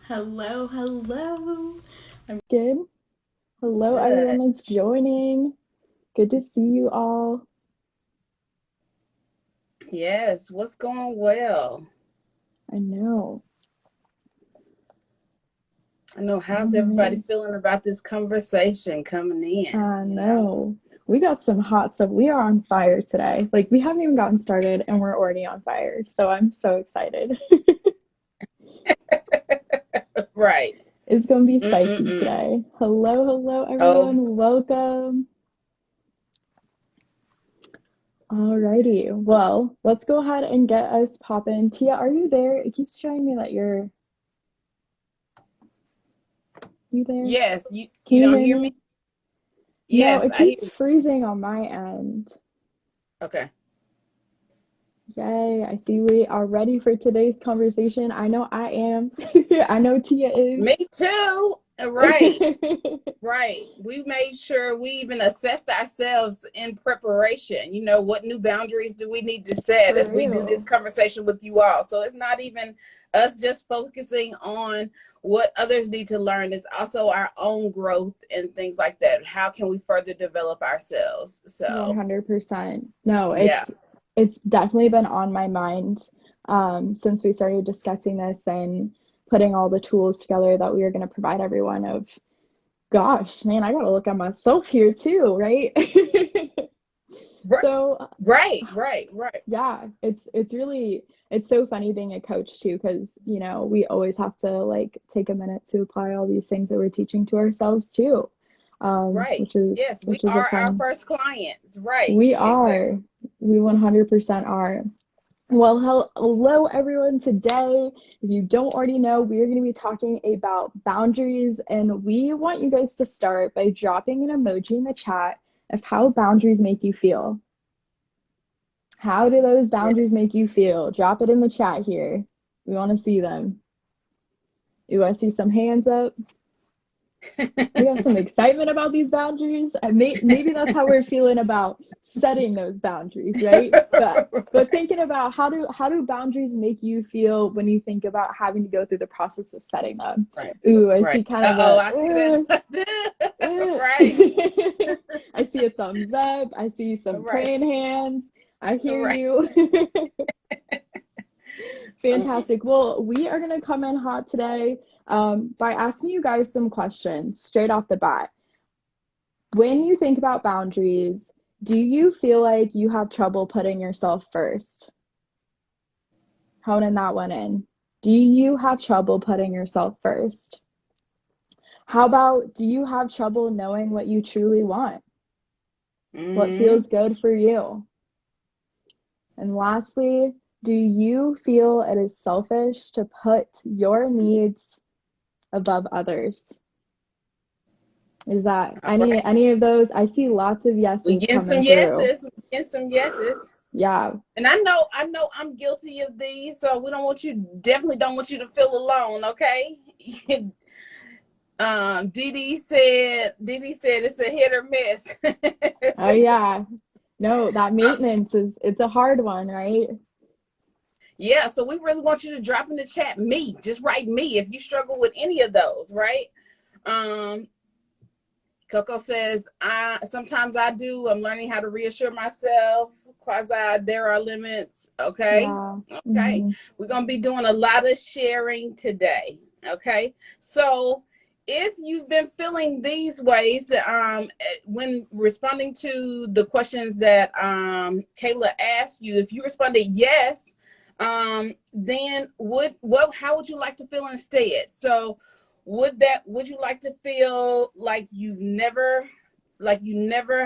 Hello, hello. I'm Good. Hello, everyone good. that's joining. Good to see you all. Yes, what's going well? I know. I know. How's everybody Coming feeling about this conversation coming in. in? I know. We got some hot stuff. We are on fire today. Like, we haven't even gotten started and we're already on fire. So I'm so excited. Right. It's going to be spicy Mm-mm-mm. today. Hello, hello, Oh, everyone. Welcome. Alrighty. Well, let's go ahead and get us popping. Tia, are you there? It keeps showing me that you there. yes. You Can you you don't hear hear me? me? No, Yes, it I hear keeps you. freezing on my end. Okay. Yay, I see we are ready for today's conversation. I know I am. I know Tia is. Me too. Right. Right. We made sure we even assessed ourselves in preparation. What new boundaries do we need to set For as we do this real. conversation with you all? So it's not even us just focusing on what others need to learn, it's also our own growth and things like that. How can we further develop ourselves? So, 100%. No, yeah. it's definitely been on my mind since we started discussing this and putting all the tools together that we are going to provide everyone of, gosh, man, I gotta look at myself here too, right? Right. So Right. Right. Right. yeah, it's so funny being a coach too, because we always have to like take a minute to apply all these things that we're teaching to ourselves too, Right. which is Yes, we which is a are our fun. first clients. Right. We Exactly. are, we 100% are. Well, hello everyone. Today, if you don't already know, we are going to be talking about boundaries, and we want you guys to start by dropping an emoji in the chat of how boundaries make you feel. How do those Yeah. boundaries make you feel? Drop it in the chat here. We want to see them. You want to see some hands up? We got some excitement about these boundaries. Maybe that's how we're feeling about setting those boundaries, right? But thinking about how do boundaries make you feel when you think about having to go through the process of setting them? Right. Ooh, I Right. see kind of Uh-oh, a I see that. Right. I see a thumbs up. I see some Right. praying hands. I hear Right. you. Fantastic. Well, we are going to come in hot today by asking you guys some questions straight off the bat. When you think about boundaries, do you feel like you have trouble putting yourself first? Honing that one in. Do you have trouble putting yourself first? How about, do you have trouble knowing what you truly want? What Mm-hmm. feels good for you? And lastly, do you feel it is selfish to put your needs above others? Is that All any right. any of those? I see lots of We yeses get some coming through. yeses. We get some yeses. Yeah. And I know I'm guilty of these, so we don't want you definitely don't want you to feel alone, okay? Dee Dee said it's a hit or miss. Oh yeah. No, that maintenance is it's a hard one, right? Yeah, so we really want you to drop in the chat me. Just write me if you struggle with any of those, right? Um, Coco says, I sometimes I do. I'm learning how to reassure myself. Quasi, there are limits. Okay. Yeah. Okay. We're gonna be doing a lot of sharing today. Okay. So if you've been feeling these ways that when responding to the questions that Kayla asked you, if you responded yes, then what how would you like to feel instead? So would you like to feel like you never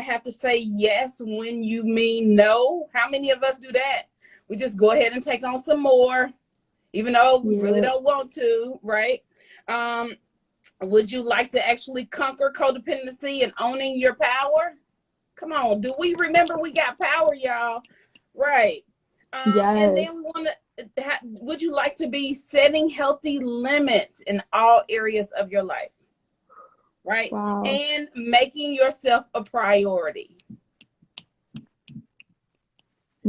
have to say yes when you mean no? How many of us do that? We just go ahead and take on some more even though we really Yep. don't want to, right? um would you like to actually conquer codependency and owning your power? Come on, do we remember we got power, y'all? Right. And then we Yes. want to, would you like to be setting healthy limits in all areas of your life? Right. Wow. And making yourself a priority.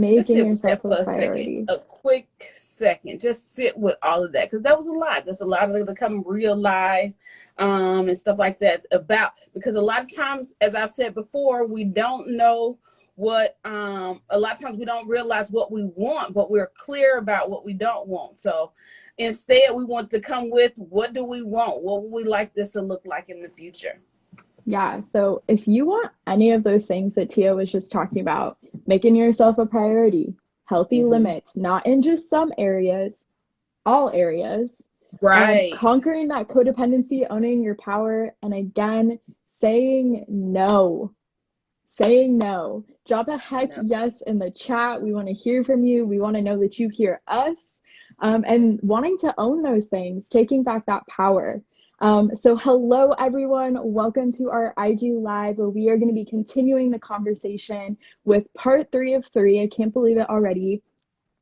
Just Making sit with yourself that a for a second, priority. a quick second. Just sit with all of that, because that was a lot. There's a lot of to come realize, and stuff like that about, because a lot of times, as I've said before, we don't know what, a lot of times we don't realize what we want, but we're clear about what we don't want. So instead, we want to come with, what do we want? What would we like this to look like in the future? Yeah, so if you want any of those things that Tia was just talking about, making yourself a priority, healthy Mm-hmm. limits, not in just some areas, all areas, Right. conquering that codependency, owning your power, and again, saying no. Saying no. Drop a heck No. yes in the chat. We want to hear from you. We want to know that you hear us, and wanting to own those things, taking back that power. So hello, everyone. Welcome to our IG Live, where we are going to be continuing the conversation with part 3 of 3. I can't believe it already.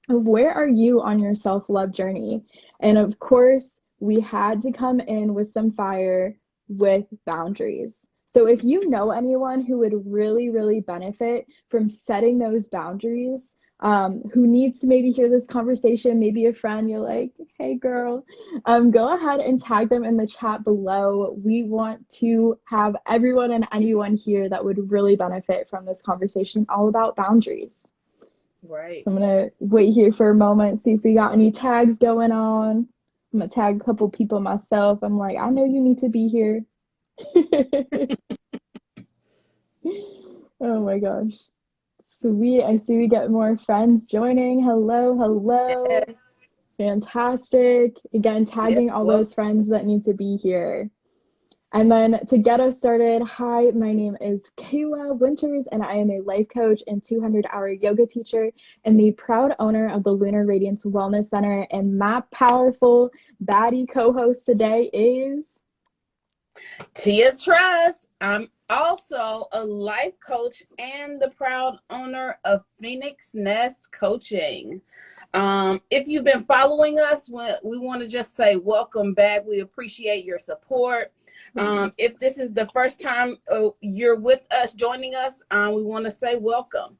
Of where are you on your self-love journey? And of course, we had to come in with some fire with boundaries. So if you know anyone who would really, really benefit from setting those boundaries, who needs to maybe hear this conversation, maybe a friend, you're like, hey girl, go ahead and tag them in the chat below. We want to have everyone and anyone here that would really benefit from this conversation all about boundaries. Right. So I'm gonna wait here for a moment, see if we got any tags going on. I'm gonna tag a couple people myself. I'm like, I know you need to be here. Oh my gosh. Sweet. I see we get more friends joining. Hello, hello. Yes. Fantastic. Again, tagging Yes. all Well, those friends that need to be here. And then to get us started, hi, my name is Kayla Winters, and I am a life coach and 200-hour yoga teacher and the proud owner of the Lunar Radiance Wellness Center. And my powerful baddie co-host today is Tia Trust. I'm also a life coach and the proud owner of Phoenix Nest Coaching. If you've been following us, we want to just say welcome back. We appreciate your support. yes. If this is the first time you're with us, joining us, we want to say welcome.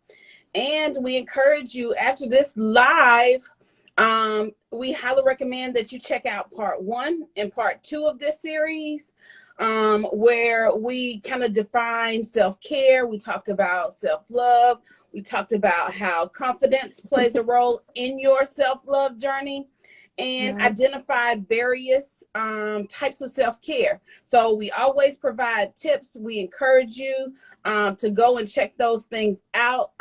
And we encourage you, after this live, we highly recommend that you check out part 1 and part 2 of this series, where we kind of define self-care. We talked about self-love. We talked about how confidence plays a role in your self-love journey, and Yep. identify various types of self-care. So we always provide tips. We encourage you to go and check those things out,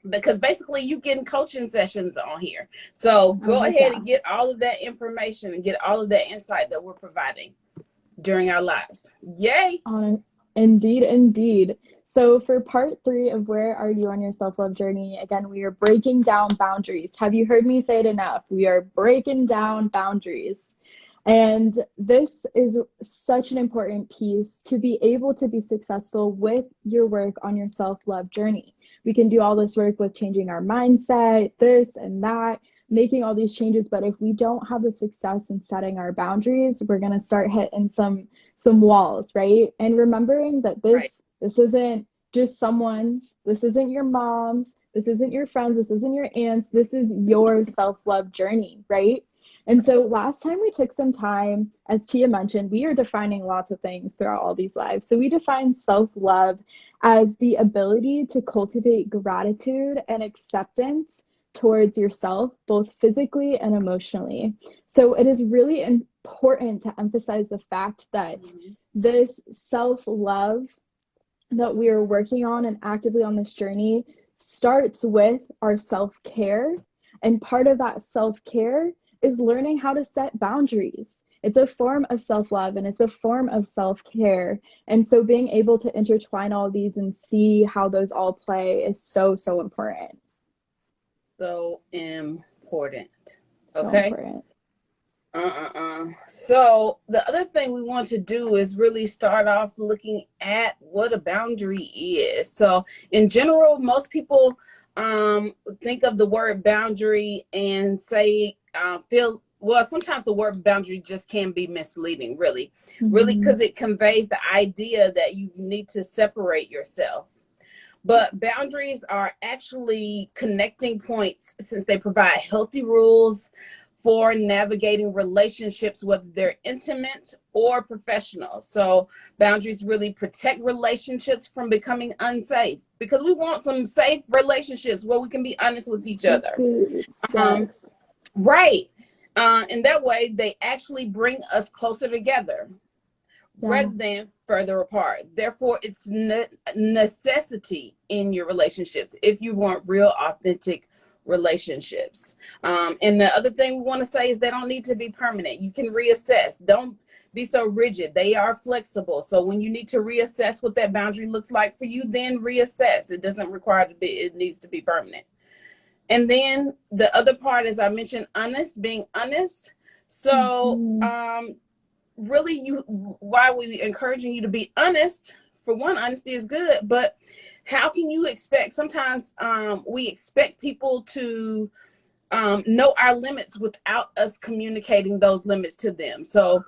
because basically you getting coaching sessions on here. So Oh, go heck ahead yeah. and get all of that information and get all of that insight that we're providing during our lives. Yay! Indeed, indeed. So for part 3 of where are you on your self-love journey, again, we are breaking down boundaries. Have you heard me say it enough? We are breaking down boundaries. And this is such an important piece to be able to be successful with your work on your self-love journey. We can do all this work with changing our mindset, this and that, making all these changes, but if we don't have the success in setting our boundaries, we're going to start hitting some walls, right? And remembering that Right. this isn't just someone's, this isn't your mom's, this isn't your friends, this isn't your aunt's, this is your self-love journey, right? And so last time we took some time, as Tia mentioned, we are defining lots of things throughout all these lives. So we define self-love as the ability to cultivate gratitude and acceptance towards yourself, both physically and emotionally. So it is really important to emphasize the fact that this self-love that we are working on and actively on this journey starts with our self-care. And part of that self-care is learning how to set boundaries. It's a form of self-love and it's a form of self-care. And so being able to intertwine all these and see how those all play is so, so important. So important. So Okay. important. So the other thing we want to do is really start off looking at what a boundary is. So in general, most people think of the word boundary and say, well, sometimes the word boundary just can be misleading, really, Mm-hmm. because it conveys the idea that you need to separate yourself. But boundaries are actually connecting points since they provide healthy rules for navigating relationships, whether they're intimate or professional. So boundaries really protect relationships from becoming unsafe, because we want some safe relationships where we can be honest with each other. Agreed. Um, Yes. right. And that way they actually bring us closer together Yeah. rather than further apart. Therefore, it's necessity in your relationships if you want real, authentic relationships. And the other thing we want to say is they don't need to be permanent. You can reassess. Don't be so rigid. They are flexible. So when you need to reassess what that boundary looks like for you, then reassess. It doesn't require to be, it needs to be permanent. And then the other part, as I mentioned, being honest. So Mhm. really, why we encouraging you to be honest. For one, honesty is good, but how can you expect, sometimes we expect people to know our limits without us communicating those limits to them. So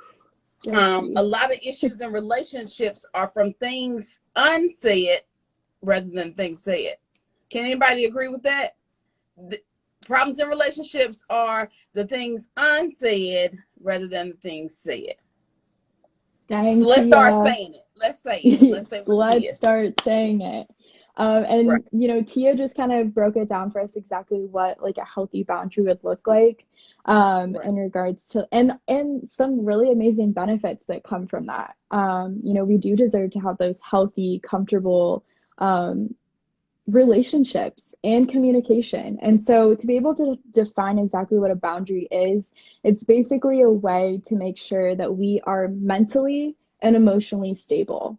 Guilty. a lot of issues in relationships are from things unsaid rather than things said. Can anybody agree with that? The problems in relationships are the things unsaid rather than the things said. So Dang, let's start Tia. saying it. Let's say it. Let's say what it Let's is. start saying it. And Right. Tia just kind of broke it down for us exactly what like a healthy boundary would look like, Right. in regards to and some really amazing benefits that come from that. We do deserve to have those healthy, comfortable relationships and communication. And so to be able to define exactly what a boundary is, it's basically a way to make sure that we are mentally and emotionally stable.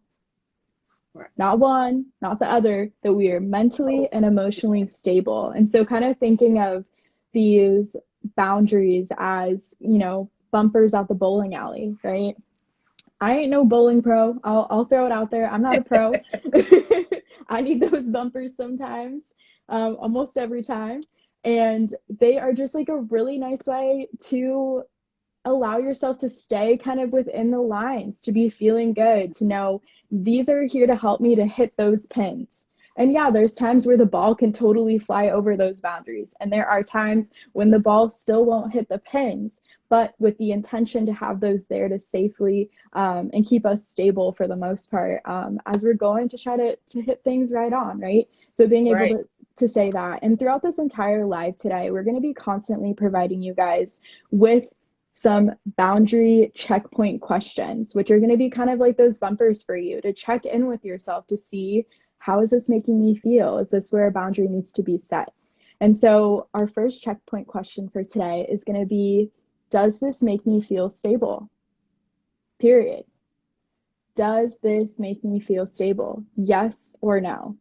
Right. Not one, not the other, that we are mentally Both. and emotionally stable. And so kind of thinking of these boundaries as, bumpers at the bowling alley, right? I ain't no bowling pro. I'll throw it out there. I'm not a pro. I need those bumpers sometimes, almost every time. And they are just like a really nice way to allow yourself to stay kind of within the lines, to be feeling good, to know these are here to help me to hit those pins. And yeah, there's times where the ball can totally fly over those boundaries. And there are times when the ball still won't hit the pins, but with the intention to have those there to safely and keep us stable for the most part, as we're going to try to hit things right on, right? So being able Right. to say that. And throughout this entire live today, we're going to be constantly providing you guys with some boundary checkpoint questions, which are going to be kind of like those bumpers for you to check in with yourself to see, how is this making me feel? Is this where a boundary needs to be set? And so our first checkpoint question for today is going to be, does this make me feel stable? Period. Does this make me feel stable? Yes or no?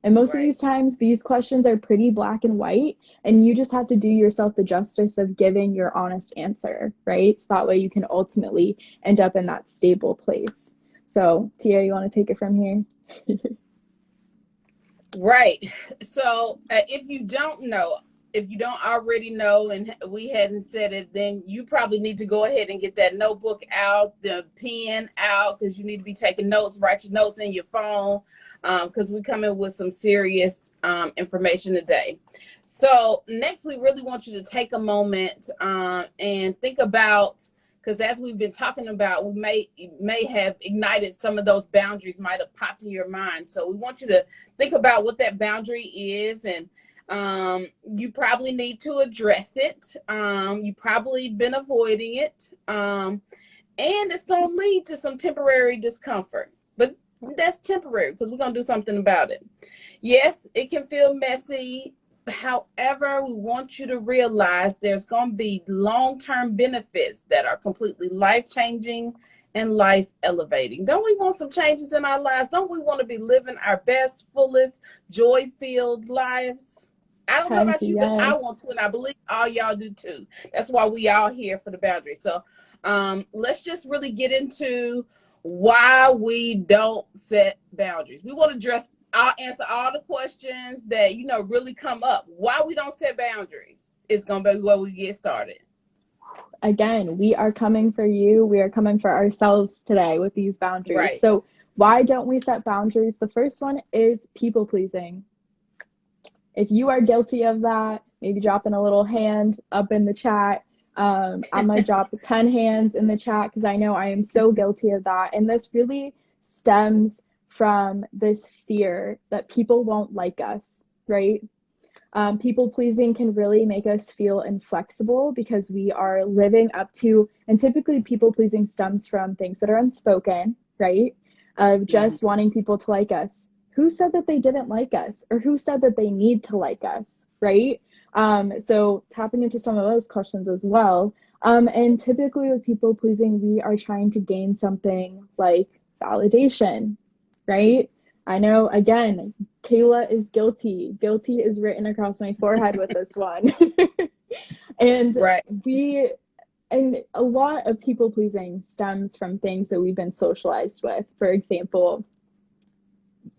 And most of Right. these times, these questions are pretty black and white, and you just have to do yourself the justice of giving your honest answer, right? So that way you can ultimately end up in that stable place. So, Tia, you want to take it from here? Right. So if you don't already know and we hadn't said it, then you probably need to go ahead and get that notebook out, the pen out, because you need to be taking notes. Write your notes in your phone, because we come in with some serious information today. So next, we really want you to take a moment and think about, because as we've been talking about, we may have ignited some of those boundaries, might have popped in your mind. So we want you to think about what that boundary is, and you probably need to address it. You probably been avoiding it, and it's going to lead to some temporary discomfort, but that's temporary because we're going to do something about it. Yes, it can feel messy. However, we want you to realize there's going to be long-term benefits that are completely life-changing and life elevating. Don't we want some changes in our lives? Don't we want to be living our best, fullest, joy-filled lives? I don't know Heck about you, but I want yes. to, and I believe all y'all do too. That's why we all here for the boundaries. So let's just really get into why we don't set boundaries. We want to address, I'll answer all the questions that really come up. Why we don't set boundaries is gonna be where we get started. Again, we are coming for you. We are coming for ourselves today with these boundaries. Right. So Why don't we set boundaries? The first one is people pleasing. If you are guilty of that, maybe dropping a little hand up in the chat. I might drop 10 hands in the chat because I know I am so guilty of that. And this really stems from this fear that people won't like us, right? People pleasing can really make us feel inflexible because we are living up to, and typically people pleasing stems from things that are unspoken, right? Of just wanting people to like us. Who said that they didn't like us, or who said that they need to like us, right? So tapping into some of those questions as well. And typically with people pleasing, we are trying to gain something like validation, right? I know, again, Kayla is guilty. Guilty is written across my forehead with this one. And Right. and a lot of people pleasing stems from things that we've been socialized with. For example,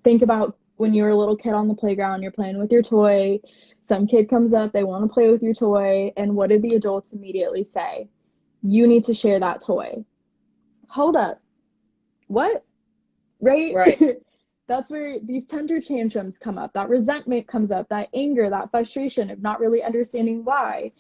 think about when you were a little kid on the playground, you're playing with your toy, some kid comes up, they want to play with your toy, and what did the adults immediately say? You need to share that toy. Hold up. What? Right? That's where these temper tantrums come up, that resentment comes up, that anger, that frustration of not really understanding why.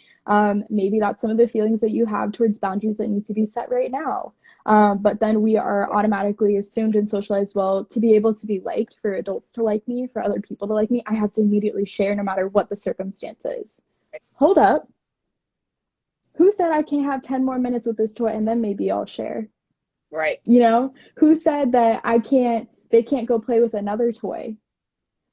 Maybe that's some of the feelings that you have towards boundaries that need to be set right now. But then we are automatically assumed and socialized, well, to be able to be liked, for adults to like me, for other people to like me, I have to immediately share no matter what the circumstances. Hold up. Who said I can't have 10 more minutes with this toy and then maybe I'll share? Right. You know, who said that they can't go play with another toy?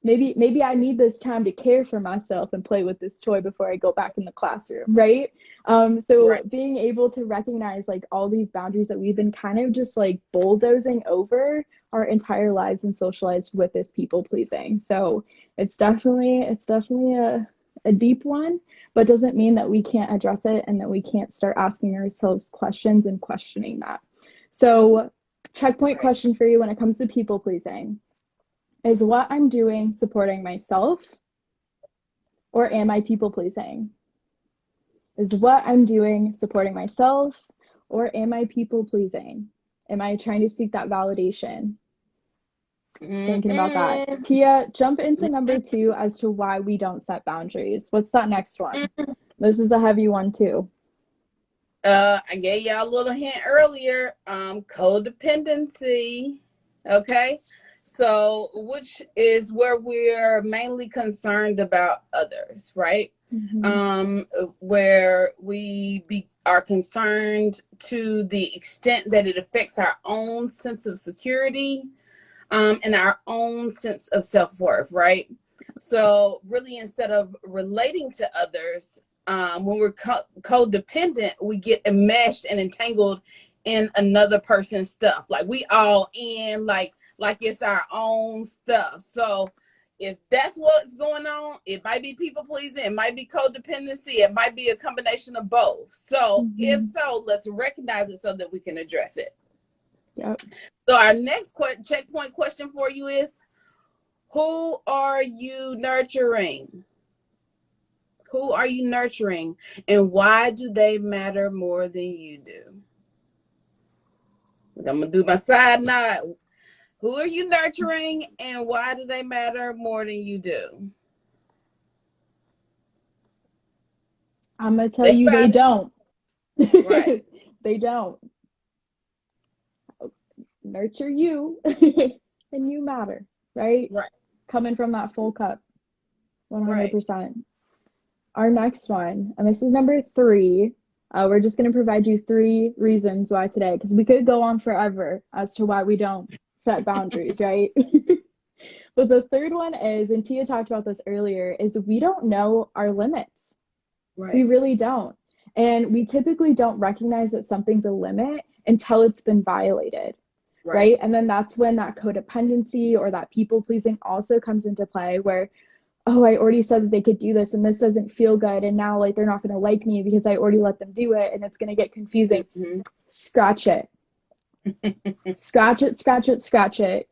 Maybe I need this time to care for myself and play with this toy before I go back in the classroom, right? So being able to recognize like all these boundaries that we've been kind of just like bulldozing over our entire lives and socialized with this people pleasing. So it's definitely a deep one, but doesn't mean that we can't address it and that we can't start asking ourselves questions and questioning that. So checkpoint question for you when it comes to people pleasing. Is what I'm doing supporting myself, or am I people pleasing? Is what I'm doing supporting myself, or am I people pleasing? Am I trying to seek that validation? Thinking about that. Tia, jump into number 2 as to why we don't set boundaries. What's that next one? This is a heavy one too. I gave y'all a little hint earlier. Codependency. Okay. So, which is where we're mainly concerned about others, right? Where we are concerned to the extent that it affects our own sense of security, and our own sense of self-worth, right? So, really, instead of relating to others, when we're codependent, we get enmeshed and entangled in another person's stuff. Like we all in, like it's our own stuff. So if that's what's going on, it might be people pleasing, it might be codependency, it might be a combination of both. So if so, let's recognize it so that we can address it. Yep. So our next checkpoint question for you is, who are you nurturing? Who are you nurturing, and why do they matter more than you do? I'm going to do my side nod. Who are you nurturing, and why do they matter more than you do? I'm going to tell you they don't. Right. They don't. Nurture you, and you matter, right? Right. Coming from that full cup, 100%. Right. Our next one, and this is number 3. We're just going to provide you 3 reasons why today, because we could go on forever as to why we don't set boundaries, right? But the third one is, and Tia talked about this earlier, is we don't know our limits. Right. We really don't. And we typically don't recognize that something's a limit until it's been violated, right? And then that's when that codependency or that people pleasing also comes into play, where, oh, I already said that they could do this and this doesn't feel good, and now like they're not going to like me because I already let them do it, and it's going to get confusing. Scratch it. Scratch it.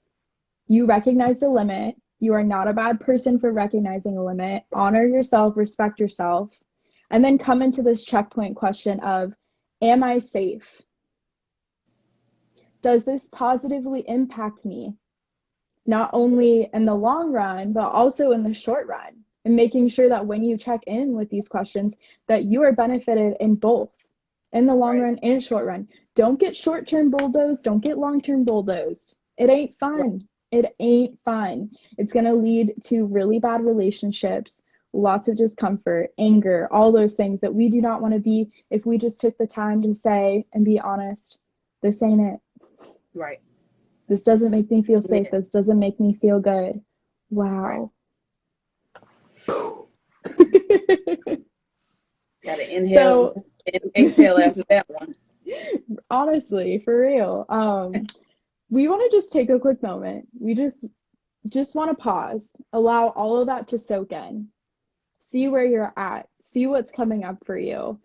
You recognize the limit. You are not a bad person for recognizing a limit. Honor yourself, respect yourself, and then come into this checkpoint question of, am I safe? does this positively impact me? Not only in the long run, but also in the short run. And making sure that when you check in with these questions, that you are benefited in both, in the long run and short run. Don't get short-term bulldozed. Don't get long-term bulldozed. It ain't fun. It ain't fun. It's going to lead to really bad relationships, lots of discomfort, anger, all those things that we do not want to be if we just took the time to say and be honest, this ain't it. Right. This doesn't make me feel safe. This doesn't make me feel good. Wow. Gotta inhale and exhale after that one. Honestly, for real. We want to just take a quick moment. We just want to pause, allow all of that to soak in, see where you're at, see what's coming up for you.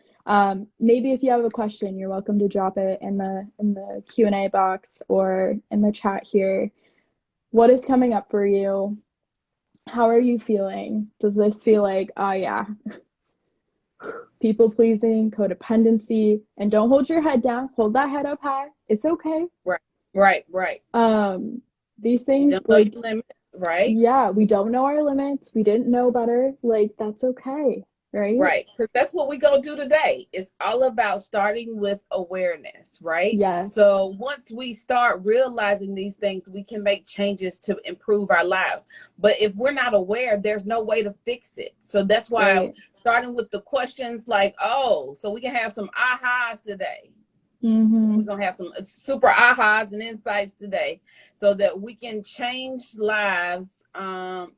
Maybe if you have a question, you're welcome to drop it in the Q&A box or in the chat here. What is coming up for you? How are you feeling? Does this feel like, oh yeah, people pleasing, codependency? And don't hold your head down. Hold that head up high. It's okay. Right. These things, you don't know your limit, right? Yeah, we don't know our limits. We didn't know better. Like, that's okay. Right? Because that's what we're going to do today. It's all about starting with awareness, right? Yes. So once we start realizing these things, we can make changes to improve our lives. But if we're not aware, there's no way to fix it. So that's why starting with the questions like, oh, so we can have some ahas today. We're going to have some super ahas and insights today so that we can change lives,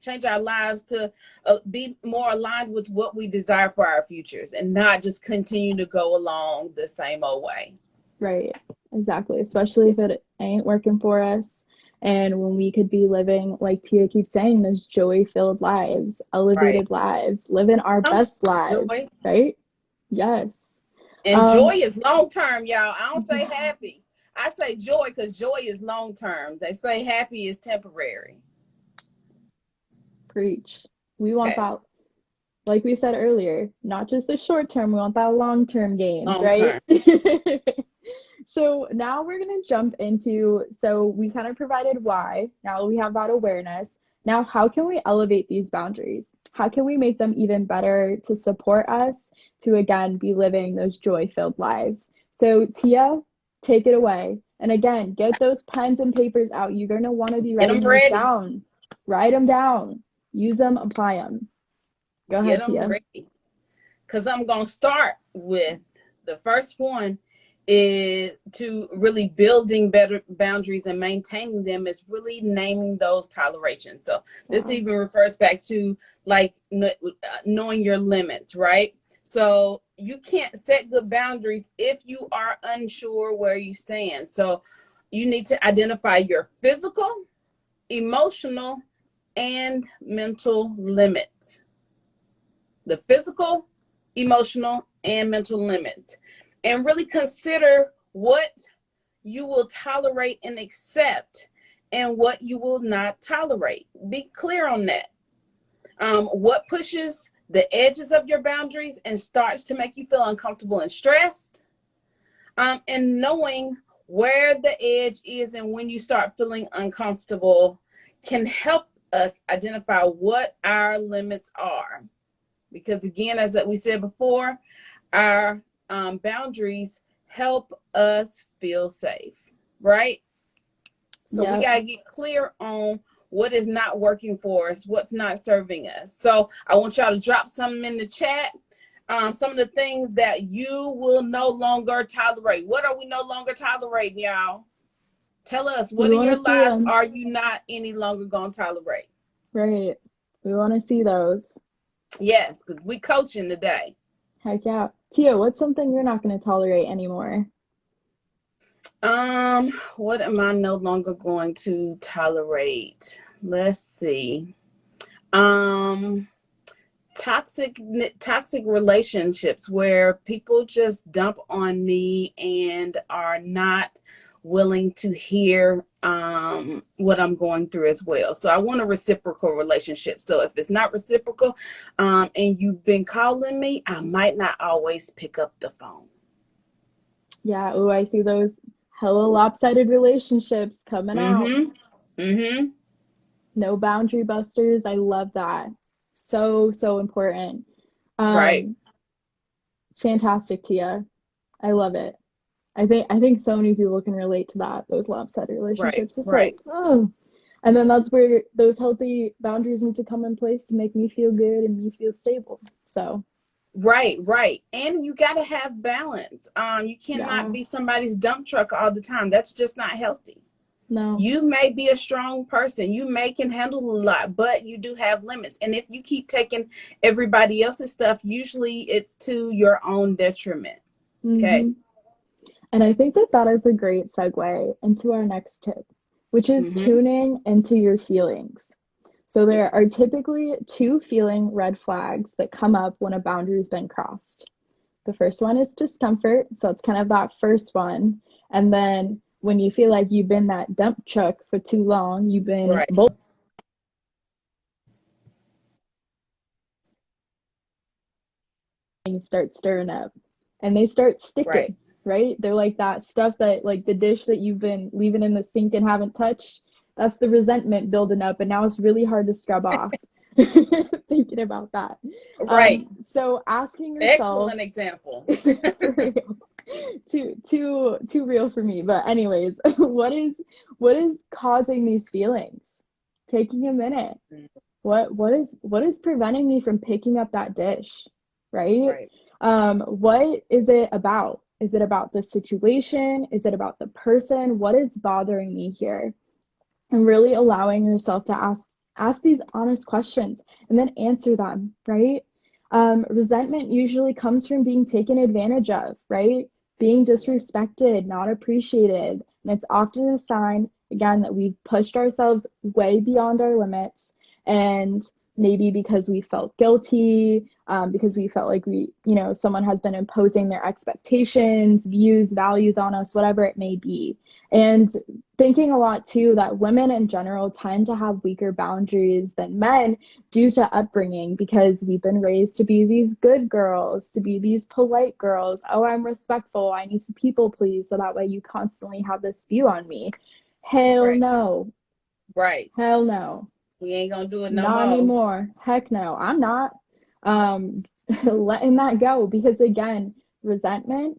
change our lives to be more aligned with what we desire for our futures and not just continue to go along the same old way. Right. Exactly. Especially if it ain't working for us. And when we could be living, like Tia keeps saying, those joy-filled lives, elevated lives, living our best lives, right? Yes. And joy is long-term, y'all. I don't say happy. I say joy because joy is long-term. They say happy is temporary. Preach. We want that, like we said earlier, not just the short-term, we want that long-term gains, right? So now we're going to jump into, so we kind of provided why. Now we have that awareness. Now, how can we elevate these boundaries? How can we make them even better to support us to, again, be living those joy-filled lives? So Tia, take it away. And again, get those pens and papers out. You're going to want to be writing those down. Write them down. Use them, apply them. Go ahead, Tia. Because I'm going to start with the first one is to really building better boundaries and maintaining them is really naming those tolerations. So this even refers back to like knowing your limits, right? So you can't set good boundaries if you are unsure where you stand. So you need to identify your physical, emotional, and mental limits. The physical, emotional, and mental limits. And really consider what you will tolerate and accept and what you will not tolerate. Be clear on that. What pushes the edges of your boundaries and starts to make you feel uncomfortable and stressed. And knowing where the edge is and when you start feeling uncomfortable can help us identify what our limits are. Because again, as we said before, our boundaries help us feel safe, right? So we got to get clear on what is not working for us, what's not serving us. So I want y'all to drop something in the chat. Some of the things that you will no longer tolerate. What are we no longer tolerating, y'all? Tell us, what in your lives are you not any longer going to tolerate? Right. We want to see those. Yes, because we coaching today. Heck yeah. Tia, what's something you're not going to tolerate anymore? What am I no longer going to tolerate? Let's see. Toxic relationships where people just dump on me and are not willing to hear what I'm going through as well. So I want a reciprocal relationship. So if it's not reciprocal and you've been calling me, I might not always pick up the phone. Yeah. Oh, I see those hella lopsided relationships coming out. Mm-hmm. Mm-hmm. No boundary busters. I love that. So, so important. Right. Um, Fantastic, Tia. I love it. I think so many people can relate to that, those lopsided Right. relationships. It's Right. like, oh. And then that's where those healthy boundaries need to come in place to make me feel good and me feel stable. So, Right, right. And you got to have balance. You cannot yeah, be somebody's dump truck all the time. That's just not healthy. no. You may be a strong person. You may can handle a lot, but you do have limits. And if you keep taking everybody else's stuff, usually it's to your own detriment. Okay. Hmm. And I think that that is a great segue into our next tip, which is Mm-hmm. tuning into your feelings. So there are typically two feeling red flags that come up when a boundary has been crossed. The first one is discomfort. So it's kind of that first one. And then when you feel like you've been that dump truck for too long, you've been Right. things start stirring up and they start Right. sticking, right? They're like that stuff that, like the dish that you've been leaving in the sink and haven't touched. That's the resentment building up, and now it's really hard to scrub off. Thinking about that. Right. So asking yourself, Excellent example. for real, too real for me. But anyways, what is causing these feelings? Taking a minute. What is preventing me from picking up that dish, right? Right. What is it about? Is it about the situation? Is it about the person? What is bothering me here? And really allowing yourself to ask these honest questions and then answer them, right? Resentment usually comes from being taken advantage of, right? Being disrespected, not appreciated. And it's often a sign, again, that we've pushed ourselves way beyond our limits. And maybe because we felt guilty, because we felt like someone has been imposing their expectations, views, values on us, whatever it may be. And thinking a lot too that women in general tend to have weaker boundaries than men due to upbringing, because we've been raised to be these good girls, to be these polite girls. Oh, I'm respectful. I need to people please, so that way you constantly have this view on me. Hell Right. no. Right. Hell no. We ain't gonna do it no Not more. anymore. Heck no. I'm not. Um, Letting that go, because again, resentment,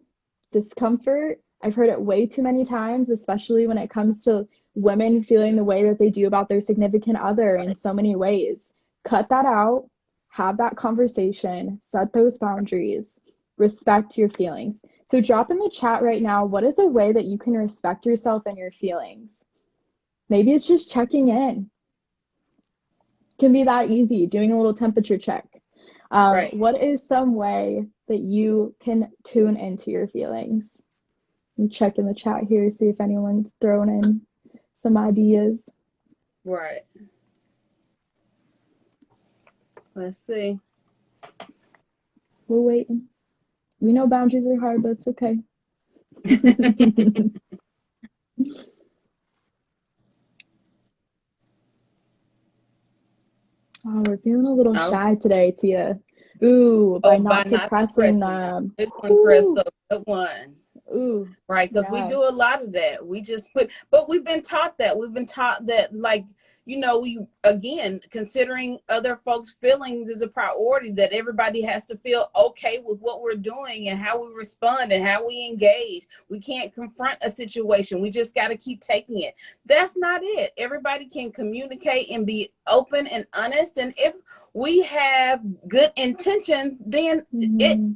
discomfort, I've heard it way too many times, especially when it comes to women feeling the way that they do about their significant other in Right. so many ways. Cut that out, have that conversation, set those boundaries, respect your feelings. So drop in the chat right now, what is a way that you can respect yourself and your feelings? Maybe it's just checking in. Can be that easy, doing a little temperature check. Right. What is some way that you can tune into your feelings? And check in the chat here, see if anyone's thrown in some ideas. Right. Let's see. We're waiting. We know boundaries are hard, but it's okay. Oh, we're feeling a little Oh, shy today, Tia. Ooh, by oh, by not not suppressing suppressing it. them. Good one, Ooh, Crystal. Good one. ooh, Right, because we do a yes. lot of that. We just put, but we've been taught that. We've been taught that, like, we, again, considering other folks' feelings is a priority, that everybody has to feel okay with what we're doing and how we respond and how we engage. We can't confront a situation. We just got to keep taking it. That's not it. Everybody can communicate and be open and honest. And if we have good intentions, then Mm-hmm.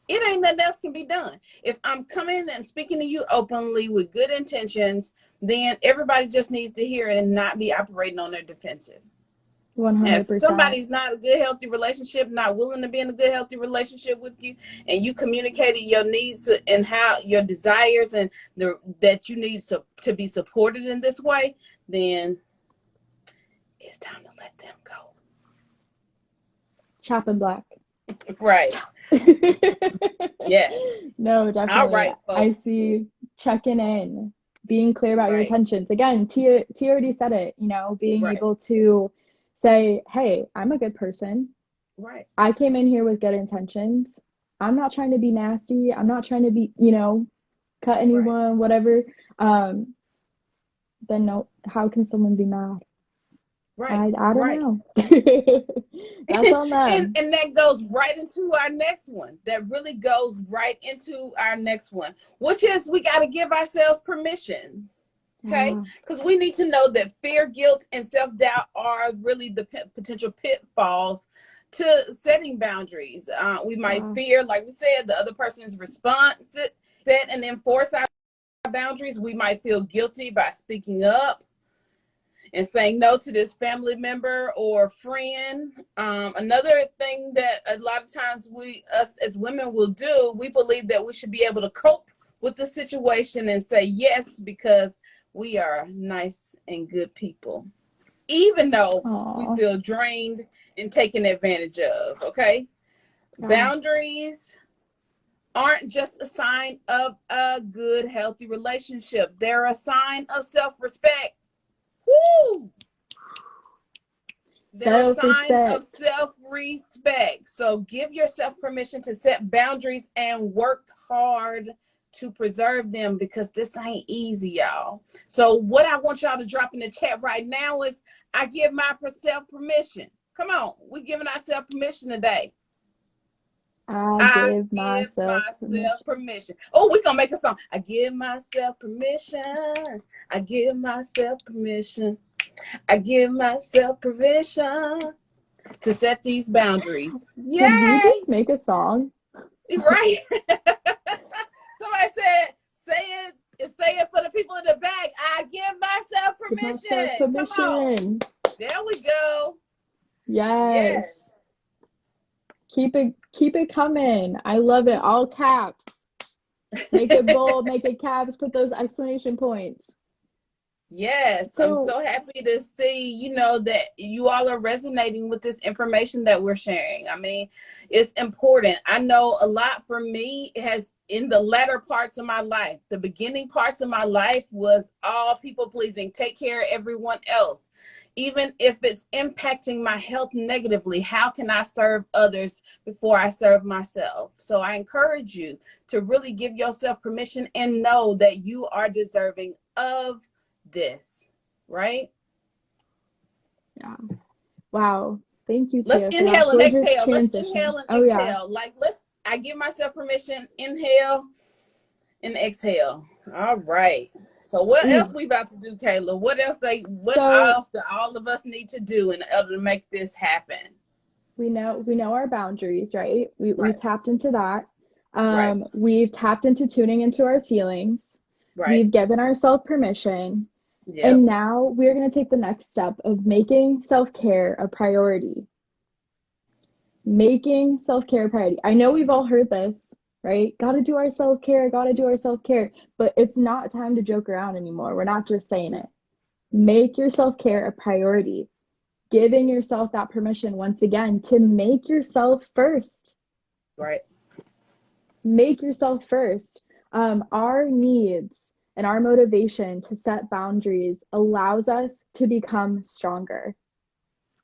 it ain't nothing else can be done. If I'm coming and speaking to you openly with good intentions, then everybody just needs to hear it and not be operating on their defensive. Now, if 100%. somebody's not a good, healthy relationship, not willing to be in a good, healthy relationship with you, and you communicated your needs and how your desires and that you need to be supported in this way, then it's time to let them go. Chopping black. Right. Yes. No, All definitely. right, I folks. see checking in, being clear about your Right. intentions. Again, Tia already said it, being Right. able to say, hey, I'm a good person. Right. I came in here with good intentions. I'm not trying to be nasty. I'm not trying to be, cut anyone, whatever, then no, how can someone be mad? Right. I don't Right. know. That's on them. And that goes right into our next one. That really goes right into our next one, which is we got to give ourselves permission. Okay, Yeah. because we need to know that fear, guilt, and self-doubt are really the potential pitfalls to setting boundaries. We might Yeah. fear, like we said, the other person's response, set and enforce our boundaries. We might feel guilty by speaking up and saying no to this family member or friend. Another thing that a lot of times us as women will do, we believe that we should be able to cope with the situation and say yes because we are nice and good people, even though we Aw. feel drained and taken advantage of. Okay. Yeah. Boundaries aren't just a sign of a good, healthy relationship. They're a sign of self-respect. Woo! They're a sign of Self-respect. self-respect. So give yourself permission to set boundaries and work hard to preserve them because this ain't easy, y'all. So what I want y'all to drop in the chat right now is I give myself permission. Come on, we're giving ourselves permission today. I I give give myself myself permission. permission. Oh, we're gonna make a song. I give myself permission. I give myself permission. I give myself permission to set these boundaries. Did we Yay! just make a song? Right. Somebody said, say it for the people in the back. I give myself Give myself permission. Come on. permission. There we go. Yes. Yes. Keep it coming. I love it. All caps. Make it bold, make it caps, put those exclamation points. Yes, I'm So, so happy to see, that you all are resonating with this information that we're sharing. I mean, it's important. I know a lot for me has in the latter parts of my life. The beginning parts of my life was all people pleasing, take care of everyone else. Even if it's impacting my health negatively, how can I serve others before I serve myself? So I encourage you to really give yourself permission and know that you are deserving of this, right? yeah. Wow. Thank you, Let's Tia, for that inhale and gorgeous exhale. Let's transition. inhale and Oh, yeah. exhale. I give myself permission, inhale and exhale. All right. So what else Ooh. we about to do, Kayla? What So, else do all of us need to do in order to make this happen? we know our boundaries, right? We Right, tapped into that. right, We've tapped into tuning into our feelings. right. We've given ourselves permission. Yep. And now we're going to take the next step of making self-care a priority. Making self-care a priority. I know we've all heard this, right? Gotta do our self-care, gotta do our self-care. But it's not time to joke around anymore. We're not just saying it. Make your self-care a priority. Giving yourself that permission once again to make yourself first. Right. Make yourself first. Our needs and our motivation to set boundaries allows us to become stronger,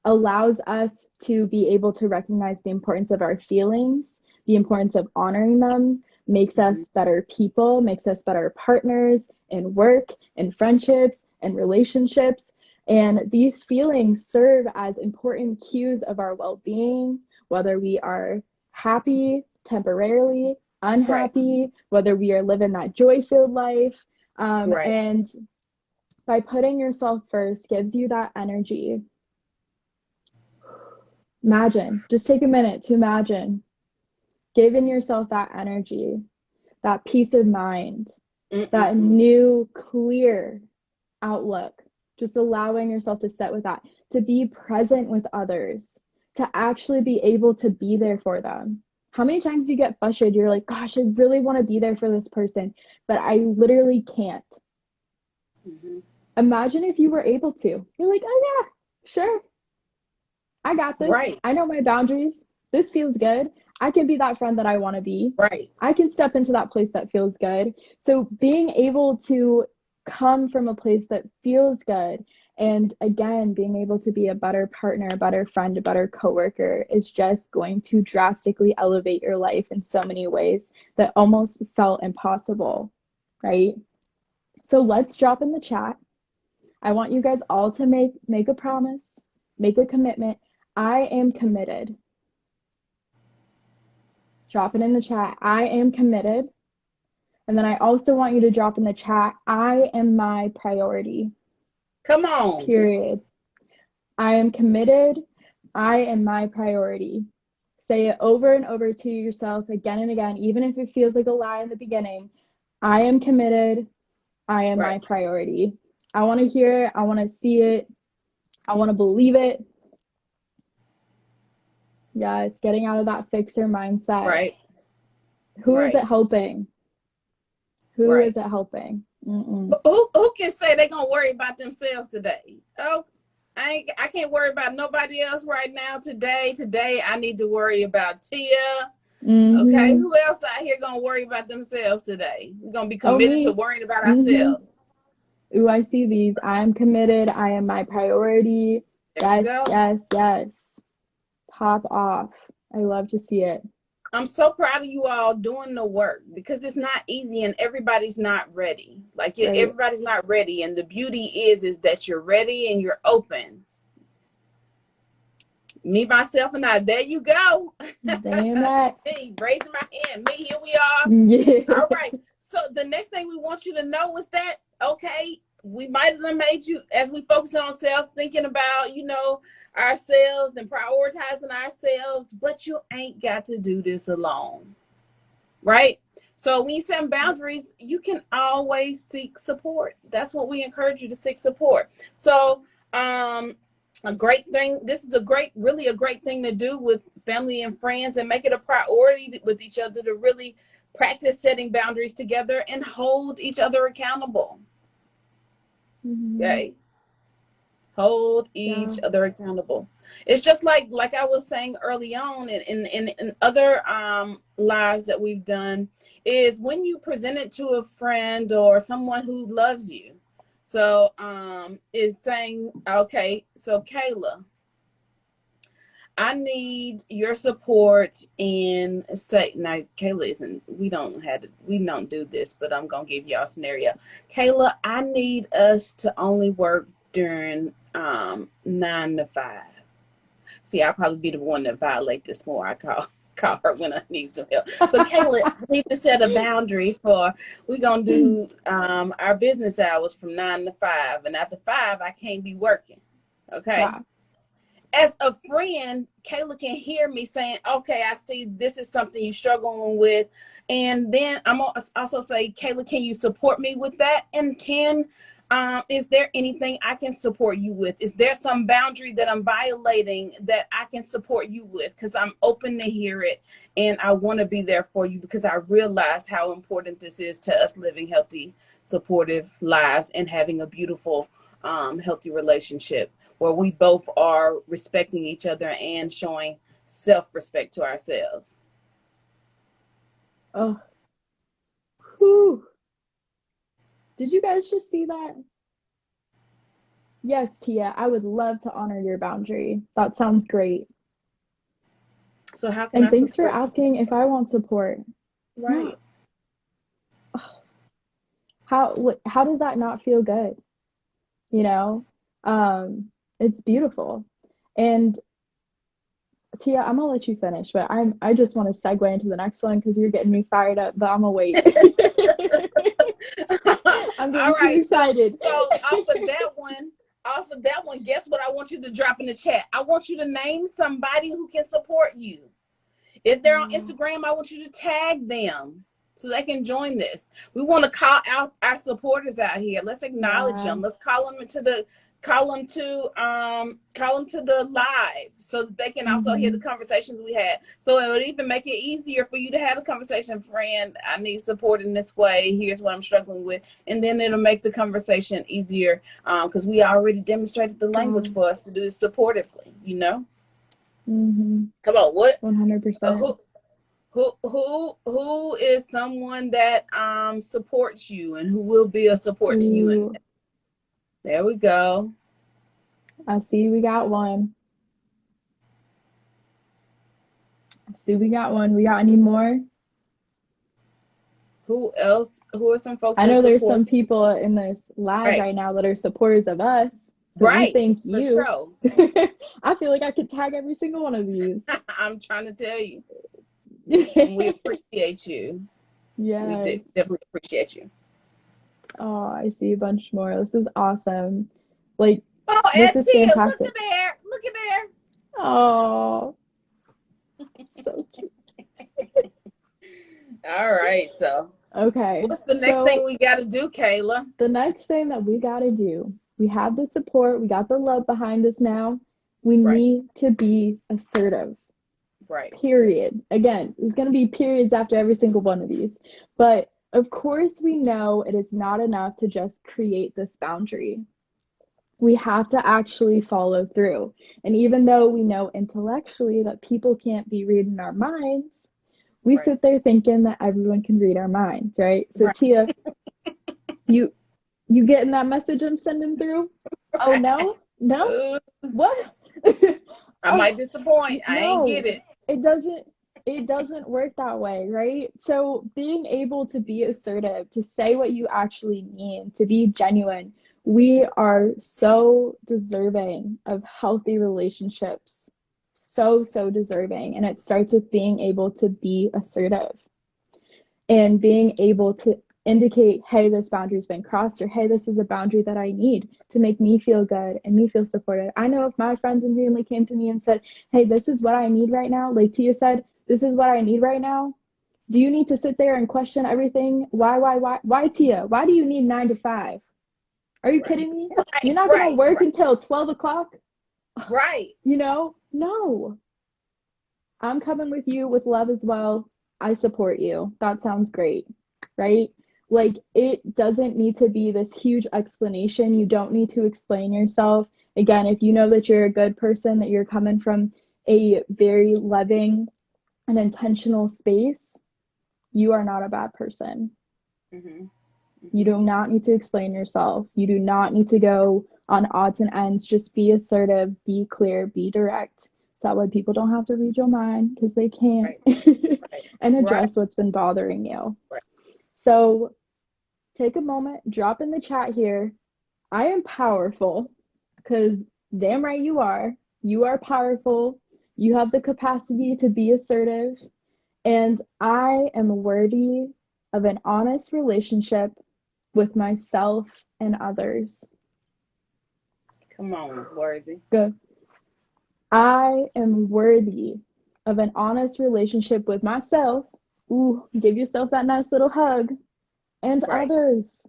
allows us to be able to recognize the importance of our feelings, the importance of honoring them, makes Mhm. us better people, makes us better partners in work, in friendships, and relationships. And these feelings serve as important cues of our well being, whether we are happy temporarily, Right. unhappy, whether we are living that joy filled life. Right. And by putting yourself first gives you that energy. Imagine, just take a minute to imagine giving yourself that energy, that peace of mind, that Mm-mm-mm. new, clear outlook, just allowing yourself to sit with that, to be present with others, to actually be able to be there for them. How many times do you get frustrated? You're like, gosh, I really want to be there for this person, but I literally can't. Mhm. Imagine if you were able to. You're like, oh, yeah, sure. I got this. Right. I know my boundaries. This feels good. I can be that friend that I want to be. Right. I can step into that place that feels good. So being able to come from a place that feels good and again being able to be a better partner, a better friend, a better coworker is just going to drastically elevate your life in so many ways that almost felt impossible. right? So let's drop in the chat. I want you guys all to make a promise, make a commitment. I am committed. Drop it in the chat. I am committed. And then I also want you to drop in the chat, I am my priority. Come on. Period. I am committed. I am my priority. Say it over and over to yourself again and again, even if it feels like a lie in the beginning. I am committed. I am my priority. I want to hear it. I want to see it. I want to believe it. Yes, getting out of that fixer mindset. Right. Who is it helping? Who is it helping? Who can say they're gonna worry about themselves today? Oh, I can't worry about nobody else right now. Today I need to worry about Tia. Okay, who else out here gonna worry about themselves today? We're gonna be committed to worrying about ourselves. Ooh, I see these. I'm committed. I am my priority. Yes. Pop off. I love to see it. I'm so proud of you all doing the work, because it's not easy and everybody's not ready. Like everybody's not ready. And the beauty is that you're ready and you're open. Me, myself, and I. There you go. Damn that. Me, raising my hand. Me, here we are. Yeah. All right. So the next thing we want you to know is that, okay, we might have made you, as we focus on self, thinking about, ourselves and prioritizing ourselves, but you ain't got to do this alone. Right? So when you set boundaries, you can always seek support. That's what we encourage you to seek support. So, a great thing, this is really a great thing to do with family and friends, and make it a priority with each other to really practice setting boundaries together and hold each other accountable. Okay. Hold each other accountable. It's just like I was saying early on in other lives that we've done, is when you present it to a friend or someone who loves you. So is saying, okay, so Kayla, I need your support in, say, now Kayla isn't, we don't do this, but I'm gonna give y'all a scenario. Kayla, I need us to only work during 9 to 5. See, I'll probably be the one that violate this more. I call her when I need some help. So Kayla, I need to set a boundary for, we're gonna do our business hours from 9 to 5, and after 5 I can't be working. Okay. Yeah. As a friend, Kayla can hear me saying, okay, I see this is something you're struggling with. And then I'm also say, Kayla, can you support me with that? And is there anything I can support you with? Is there some boundary that I'm violating that I can support you with? Because I'm open to hear it, and I want to be there for you, because I realize how important this is to us living healthy, supportive lives and having a beautiful, healthy relationship where we both are respecting each other and showing self-respect to ourselves. Oh. Whew. Did you guys just see that? Yes, Tia, I would love to honor your boundary. That sounds great. So how can I thanks for asking if I want support. Right. How does that not feel good? It's beautiful. And Tia, I'm gonna let you finish, but I just want to segue into the next one because you're getting me fired up, but I'm gonna wait. I'm getting too excited. So off of that one, guess what I want you to drop in the chat? I want you to name somebody who can support you. If they're on Instagram, I want you to tag them so they can join this. We want to call out our supporters out here. Let's acknowledge them. Let's call them to the live so that they can also hear the conversations we had. So it would even make it easier for you to have a conversation. Friend, I need support in this way. Here's what I'm struggling with. And then it'll make the conversation easier because we already demonstrated the language for us to do this supportively, Come on, what? 100%. Who is someone that supports you and who will be a support to you? And there we go. I see we got one. We got any more? Who else? Who are some folks I that know there's support? some people in this live Right, right now that are supporters of us. So we right, thank for you. sure. I feel like I could tag every single one of these. I'm trying to tell you, and we appreciate you. We Yes. definitely appreciate you. Oh, I see a bunch more. This is awesome. Like, Oh, this and is Tia, look fantastic. at there, look at there. Oh, so cute. All right, so Okay, what's the next thing so we got to do, Kayla? the next thing that we got to do, we have the support, we got the love behind us now. We Right, need to be assertive. right, Period. Again, there's going to be periods after every single one of these. But of course, we know it is not enough to just create this boundary. We have to actually follow through. And even though we know intellectually that people can't be reading our minds, we right, sit there thinking that everyone can read our minds, right? So right, Tia, you you getting that message I'm sending through? Oh right. no? No? Uh, What? I Oh, might disappoint. I ain't get no. it. It doesn't work that way, right? So being able to be assertive, to say what you actually mean, to be genuine, we are so deserving of healthy relationships. So deserving. And it starts with being able to be assertive and being able to indicate, hey, this boundary's been crossed, or hey, this is a boundary that I need to make me feel good and me feel supported. I know if my friends and family came to me and said, hey, this is what I need right now, like Tia said, this is what I need right now. Do you need to sit there and question everything? Why, Tia? Why do you need 9 to 5? Are you Right, kidding me? You're right, not going to right, work right, until 12 o'clock? right. No. I'm coming with you with love as well. I support you. That sounds great, right? Like, it doesn't need to be this huge explanation. You don't need to explain yourself. Again, if you know that you're a good person, that you're coming from a very loving and intentional space, you are not a bad person. Hmm. You Hmm. do not need to explain yourself. You do not need to go on odds and ends. Just be assertive, be clear, be direct. So that way people don't have to read your mind because they can't Right, right, and right, address what's been bothering you. right. So take a moment, drop in the chat here. I am powerful because damn right you are. You are powerful. You have the capacity to be assertive. And I am worthy of an honest relationship with myself and others. Come on, Worthy. Good. I am worthy of an honest relationship with myself. Ooh, give yourself that nice little hug. And Right. others.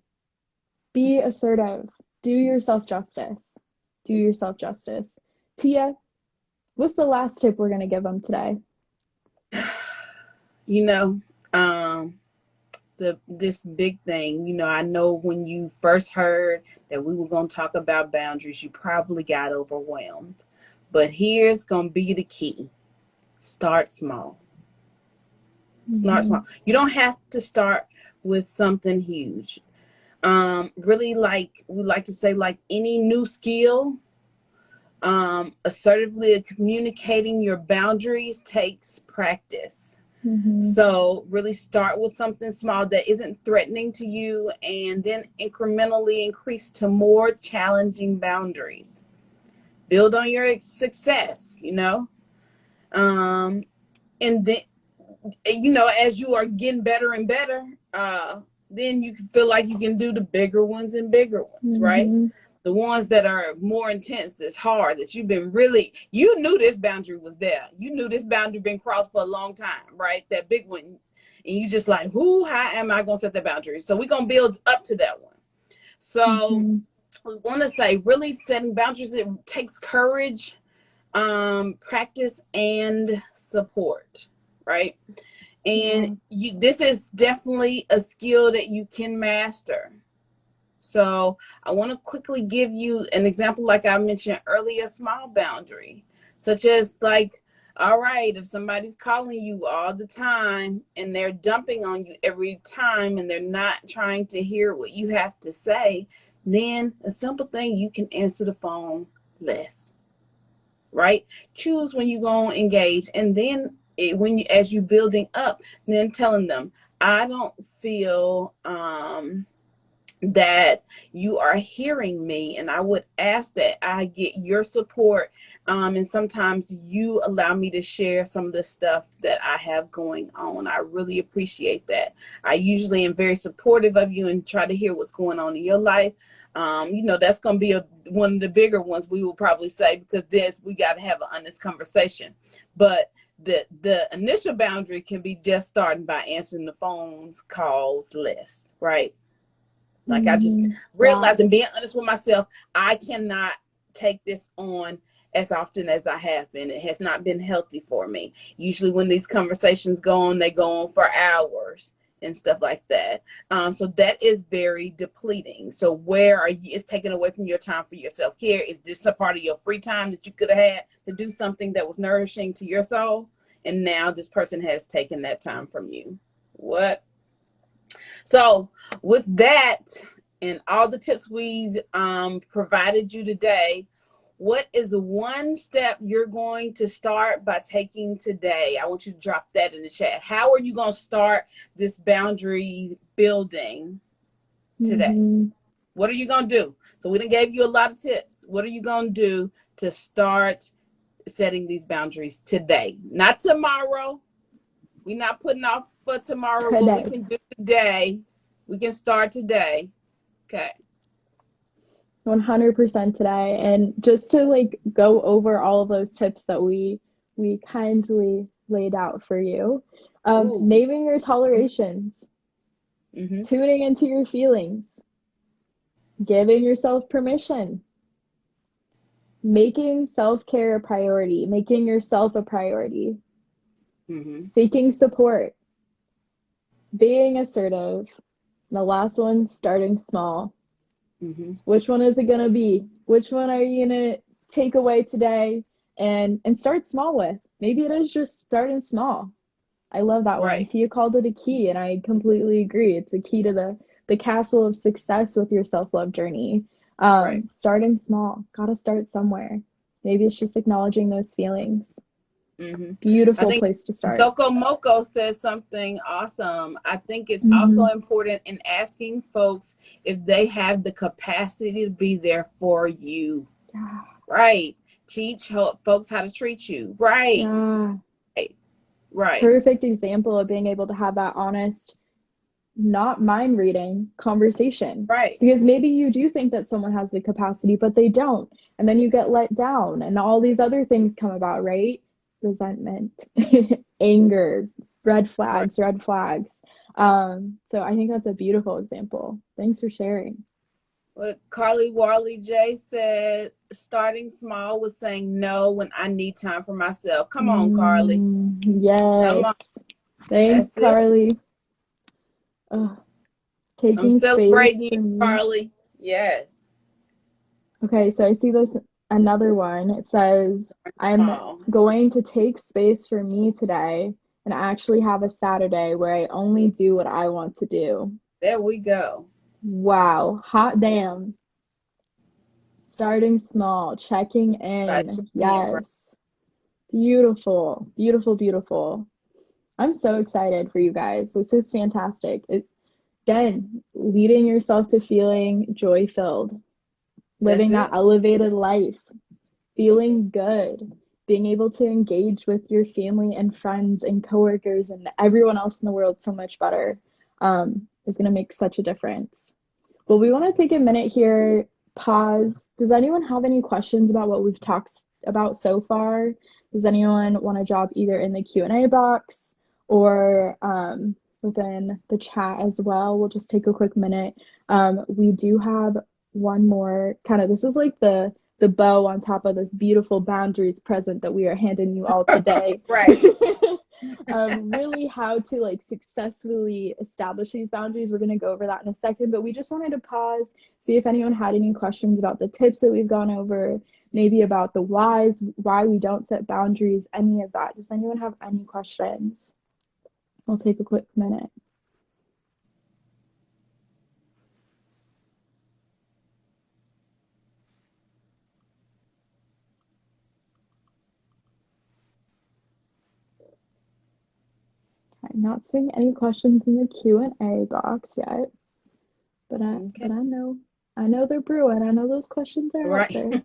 Be assertive. Do yourself justice. Do yourself justice. Tia, what's the last tip we're going to give them today? You know, um, this big thing, I know when you first heard that we were going to talk about boundaries, you probably got overwhelmed. But here's going to be the key. Start small. Start Mm-hmm. small. You don't have to start with something huge. Really, like we like to say, like any new skill, assertively communicating your boundaries takes practice. Mm-hmm. So really start with something small that isn't threatening to you, and then incrementally increase to more challenging boundaries. Build on your success, and then, as you are getting better and better, then you can feel like you can do the bigger ones and bigger ones, right? Mm-hmm. The ones that are more intense, that's hard, that you knew this boundary was there. You knew this boundary been crossed for a long time, right? That big one. And you just like, how am I going to set that boundary? So we're going to build up to that one. So Mm-hmm. we want to say really setting boundaries, it takes courage, practice, and support, right? And Yeah. this is definitely a skill that you can master. So I want to quickly give you an example, like I mentioned earlier, small boundary, such as like, all right, if somebody's calling you all the time and they're dumping on you every time and they're not trying to hear what you have to say, then a simple thing, you can answer the phone less, right? Choose when you go engage, and then when you, as you building up, then telling them, I don't feel that you are hearing me, and I would ask that I get your support, and sometimes you allow me to share some of the stuff that I have going on. I really appreciate that. I usually am very supportive of you and try to hear what's going on in your life. That's going to be one of the bigger ones, we will probably say, because this, we got to have an honest conversation. But the initial boundary can be just starting by answering the phones calls less, right? Like, I just Yeah. realized and being honest with myself, I cannot take this on as often as I have been. It has not been healthy for me. Usually when these conversations go on, they go on for hours and stuff like that. So that is very depleting. So where are you? It's taken away from your time for your self-care. Is this a part of your free time that you could have had to do something that was nourishing to your soul? And now this person has taken that time from you. What? So with that and all the tips we've provided you today, what is one step you're going to start by taking today? I want you to drop that in the chat. How are you going to start this boundary building today? What are you going to do? So we done gave you a lot of tips. What are you going to do to start setting these boundaries today? Not tomorrow. We're not putting off for tomorrow. Today. What we can do today, we can start today. Okay. 100% today. And just to like go over all of those tips that we kindly laid out for you. Naming your tolerations, tuning into your feelings, giving yourself permission, making self-care a priority, making yourself a priority, seeking support, being assertive, and the last one, starting small. Which one is it going to be? Which one are you going to take away today and start small with? Maybe it is just starting small. I love that one. Tia called it a key, and I completely agree. It's a key to the castle of success with your self-love journey. Starting small. Gotta start somewhere. Maybe it's just acknowledging those feelings. Beautiful place to start. Zoko Moko says something awesome. I think it's also important in asking folks if they have the capacity to be there for you. Yeah. Right. Teach folks how to treat you. Right. Yeah. Right. Perfect example of being able to have that honest, not mind reading conversation. Right. Because maybe you do think that someone has the capacity, but they don't. And then you get let down and all these other things come about, right? Resentment, anger, red flags. So I think that's a beautiful example. Thanks for sharing. What Carly Warley J said, starting small with saying no when I need time for myself. Come on, Carly. Yes. Come on. Thanks, Carly. Taking I'm celebrating space you, Carly. Yes. Okay, so I see this another one. It says, I'm going to take space for me today and actually have a Saturday where I only do what I want to do. There we go. Wow, hot damn. Starting small, checking in. Yes. Beautiful, beautiful, beautiful. I'm so excited for you guys. This is fantastic. Again, leading yourself to feeling joy-filled, living that elevated life, feeling good, being able to engage with your family and friends and coworkers and everyone else in the world so much better is going to make such a difference. Well, we want to take a minute here, pause. Does anyone have any questions about what we've talked about so far? Does anyone want to drop either in the Q&A box or within the chat as well? We'll just take a quick minute. We do have one more kind of, this is like the bow on top of this beautiful boundaries present that we are handing you all today. Really how to like successfully establish these boundaries. We're going to go over that in a second, but we just wanted to pause, see if anyone had any questions about the tips that we've gone over, maybe about the whys, why we don't set boundaries, any of that. Does anyone have any questions? I'll take a quick minute. I'm not seeing any questions in the Q&A box yet, but Okay. I know they're brewing. I know those questions are out Right. there.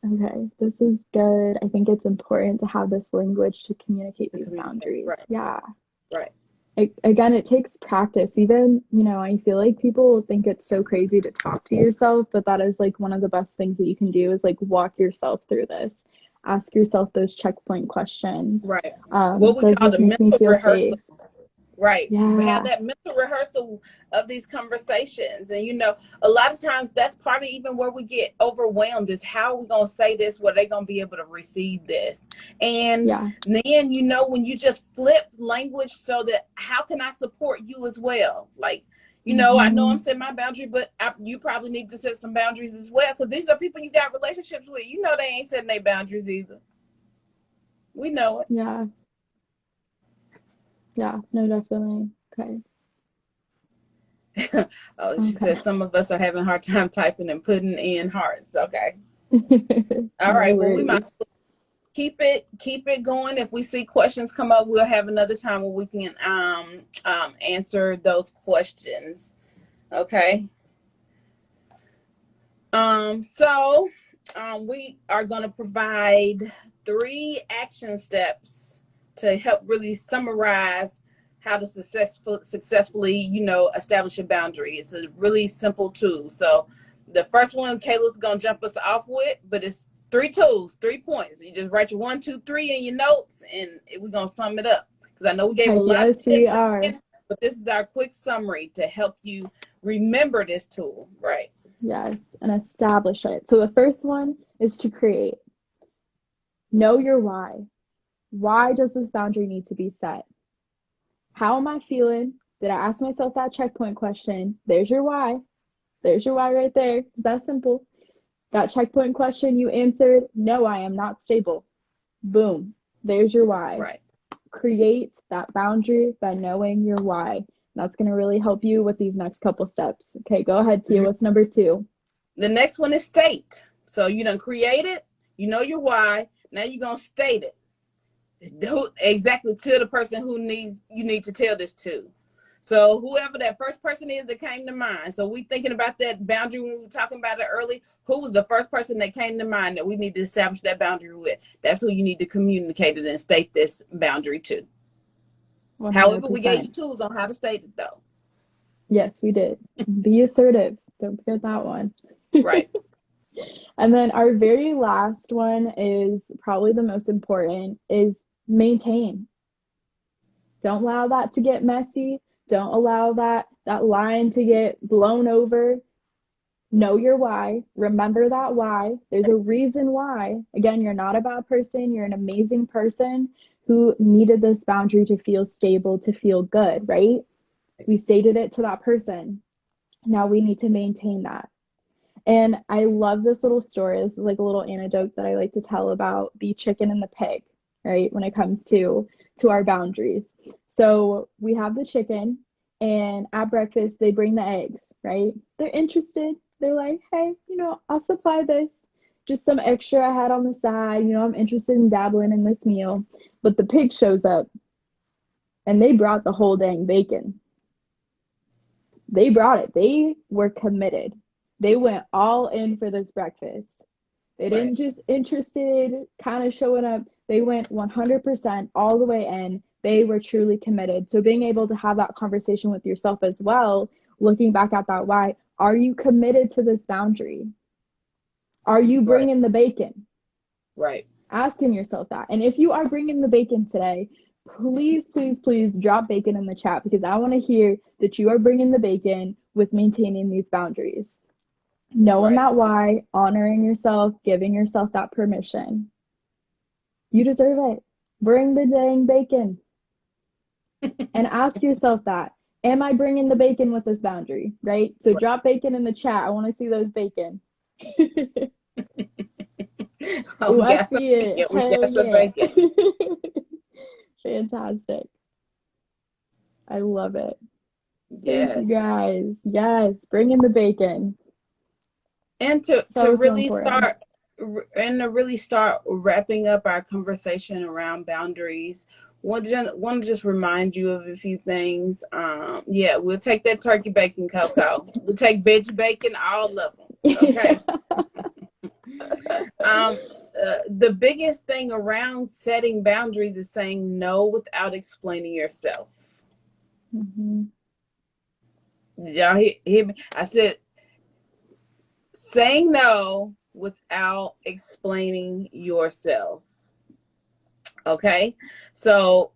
Okay, this is good. I think it's important to have this language to communicate To these communicate. boundaries. Right. Yeah. Right. Again, it takes practice. Even, I feel like people think it's so crazy to talk to yourself, but that is like one of the best things that you can do is like walk yourself through this. Ask yourself those checkpoint questions. Right. What we Does call this the make me mental feel rehearsal. safe? Right. Have Yeah, that mental rehearsal of these conversations. And, a lot of times that's part of even where we get overwhelmed is how are we going to say this, where they're going to be able to receive this. And yeah. then, when you just flip language so that how can I support you as well? Like, I know I'm Hmm. setting my boundary, but you probably need to set some boundaries as well because these are people you got relationships with. They ain't setting their boundaries either. We know it. Yeah, yeah. No, definitely. Okay. Oh, she Okay. says some of us are having a hard time typing and putting in hearts. Okay. All No right. Well, we might worries. as well keep it going. If we see questions come up, we'll have another time where we can answer those questions. Okay. So we are going to provide 3 action steps to help really summarize how to successfully, establish a boundary. It's a really simple tool. So the first one, Kayla's going to jump us off with, but it's 3 tools, 3 points. You just write your 1, 2, 3 in your notes, and we're going to sum it up. Because I know we gave a Heck lot of yes, we tips, are. but this is our quick summary to help you remember this tool, right? Yes, and establish it. So the first one is to create. Know your why. Why does this boundary need to be set? How am I feeling? Did I ask myself that checkpoint question? There's your why. There's your why right there. It's that simple. That checkpoint question you answered, no, I am not stable. Boom. There's your why. Right. Create that boundary by knowing your why. That's going to really help you with these next couple steps. Okay, go ahead, Tia. Mm-hmm. What's number 2? The next one is state. So you done create it, you know your why. Now you're gonna state it. Exactly to the person you need to tell this to. So whoever that first person is that came to mind. So we thinking about that boundary when we were talking about it early. Who was the first person that came to mind that we need to establish that boundary with? That's who you need to communicate it and state this boundary to. However, we gave you 100%. tools on how to state it though. Yes, we did. Be assertive. Don't forget that one. Right. And then our very last one is probably the most important is maintain. Don't allow that to get messy. Don't allow that line to get blown over. Know your why. Remember that why. There's a reason why. Again, you're not a bad person. You're an amazing person who needed this boundary to feel stable, to feel good, right? We stated it to that person. Now we need to maintain that. And I love this little story. This is like a little anecdote that I like to tell about the chicken and the pig, right? When it comes to our boundaries. So we have the chicken, and at breakfast they bring the eggs, right? They're interested. They're like, hey, I'll supply this. Just some extra I had on the side. I'm interested in dabbling in this meal. But the pig shows up and they brought the whole dang bacon. They brought it. They were committed. They went all in for this breakfast. They Right. didn't just interested, kind of showing up. They went 100% all the way in. They were truly committed. So being able to have that conversation with yourself as well, looking back at that why, are you committed to this boundary? Are you Right. bringing the bacon? Right. Asking yourself that. And if you are bringing the bacon today, please, please, please drop bacon in the chat because I want to hear that you are bringing the bacon with maintaining these boundaries. Knowing Right. that why, honoring yourself, giving yourself that permission. You deserve it. Bring the dang bacon. And ask yourself that. Am I bringing the bacon with this boundary? Right? So Right. drop bacon in the chat. I want to see those bacon. Oh, we got Let's some see it. bacon. We Hell got some yeah. bacon. Fantastic. I love it. Thank you Yes. guys. Yes, bring in the bacon. And to So, so really important. start and to really start wrapping up our conversation around boundaries, want to just remind you of a few things. Yeah, we'll take that turkey bacon, Coco. We'll take veggie bacon, all of them. Okay. Um, the biggest thing around setting boundaries is saying no without explaining yourself. Mm-hmm. Y'all hear me? I said saying no without explaining yourself. Okay. So,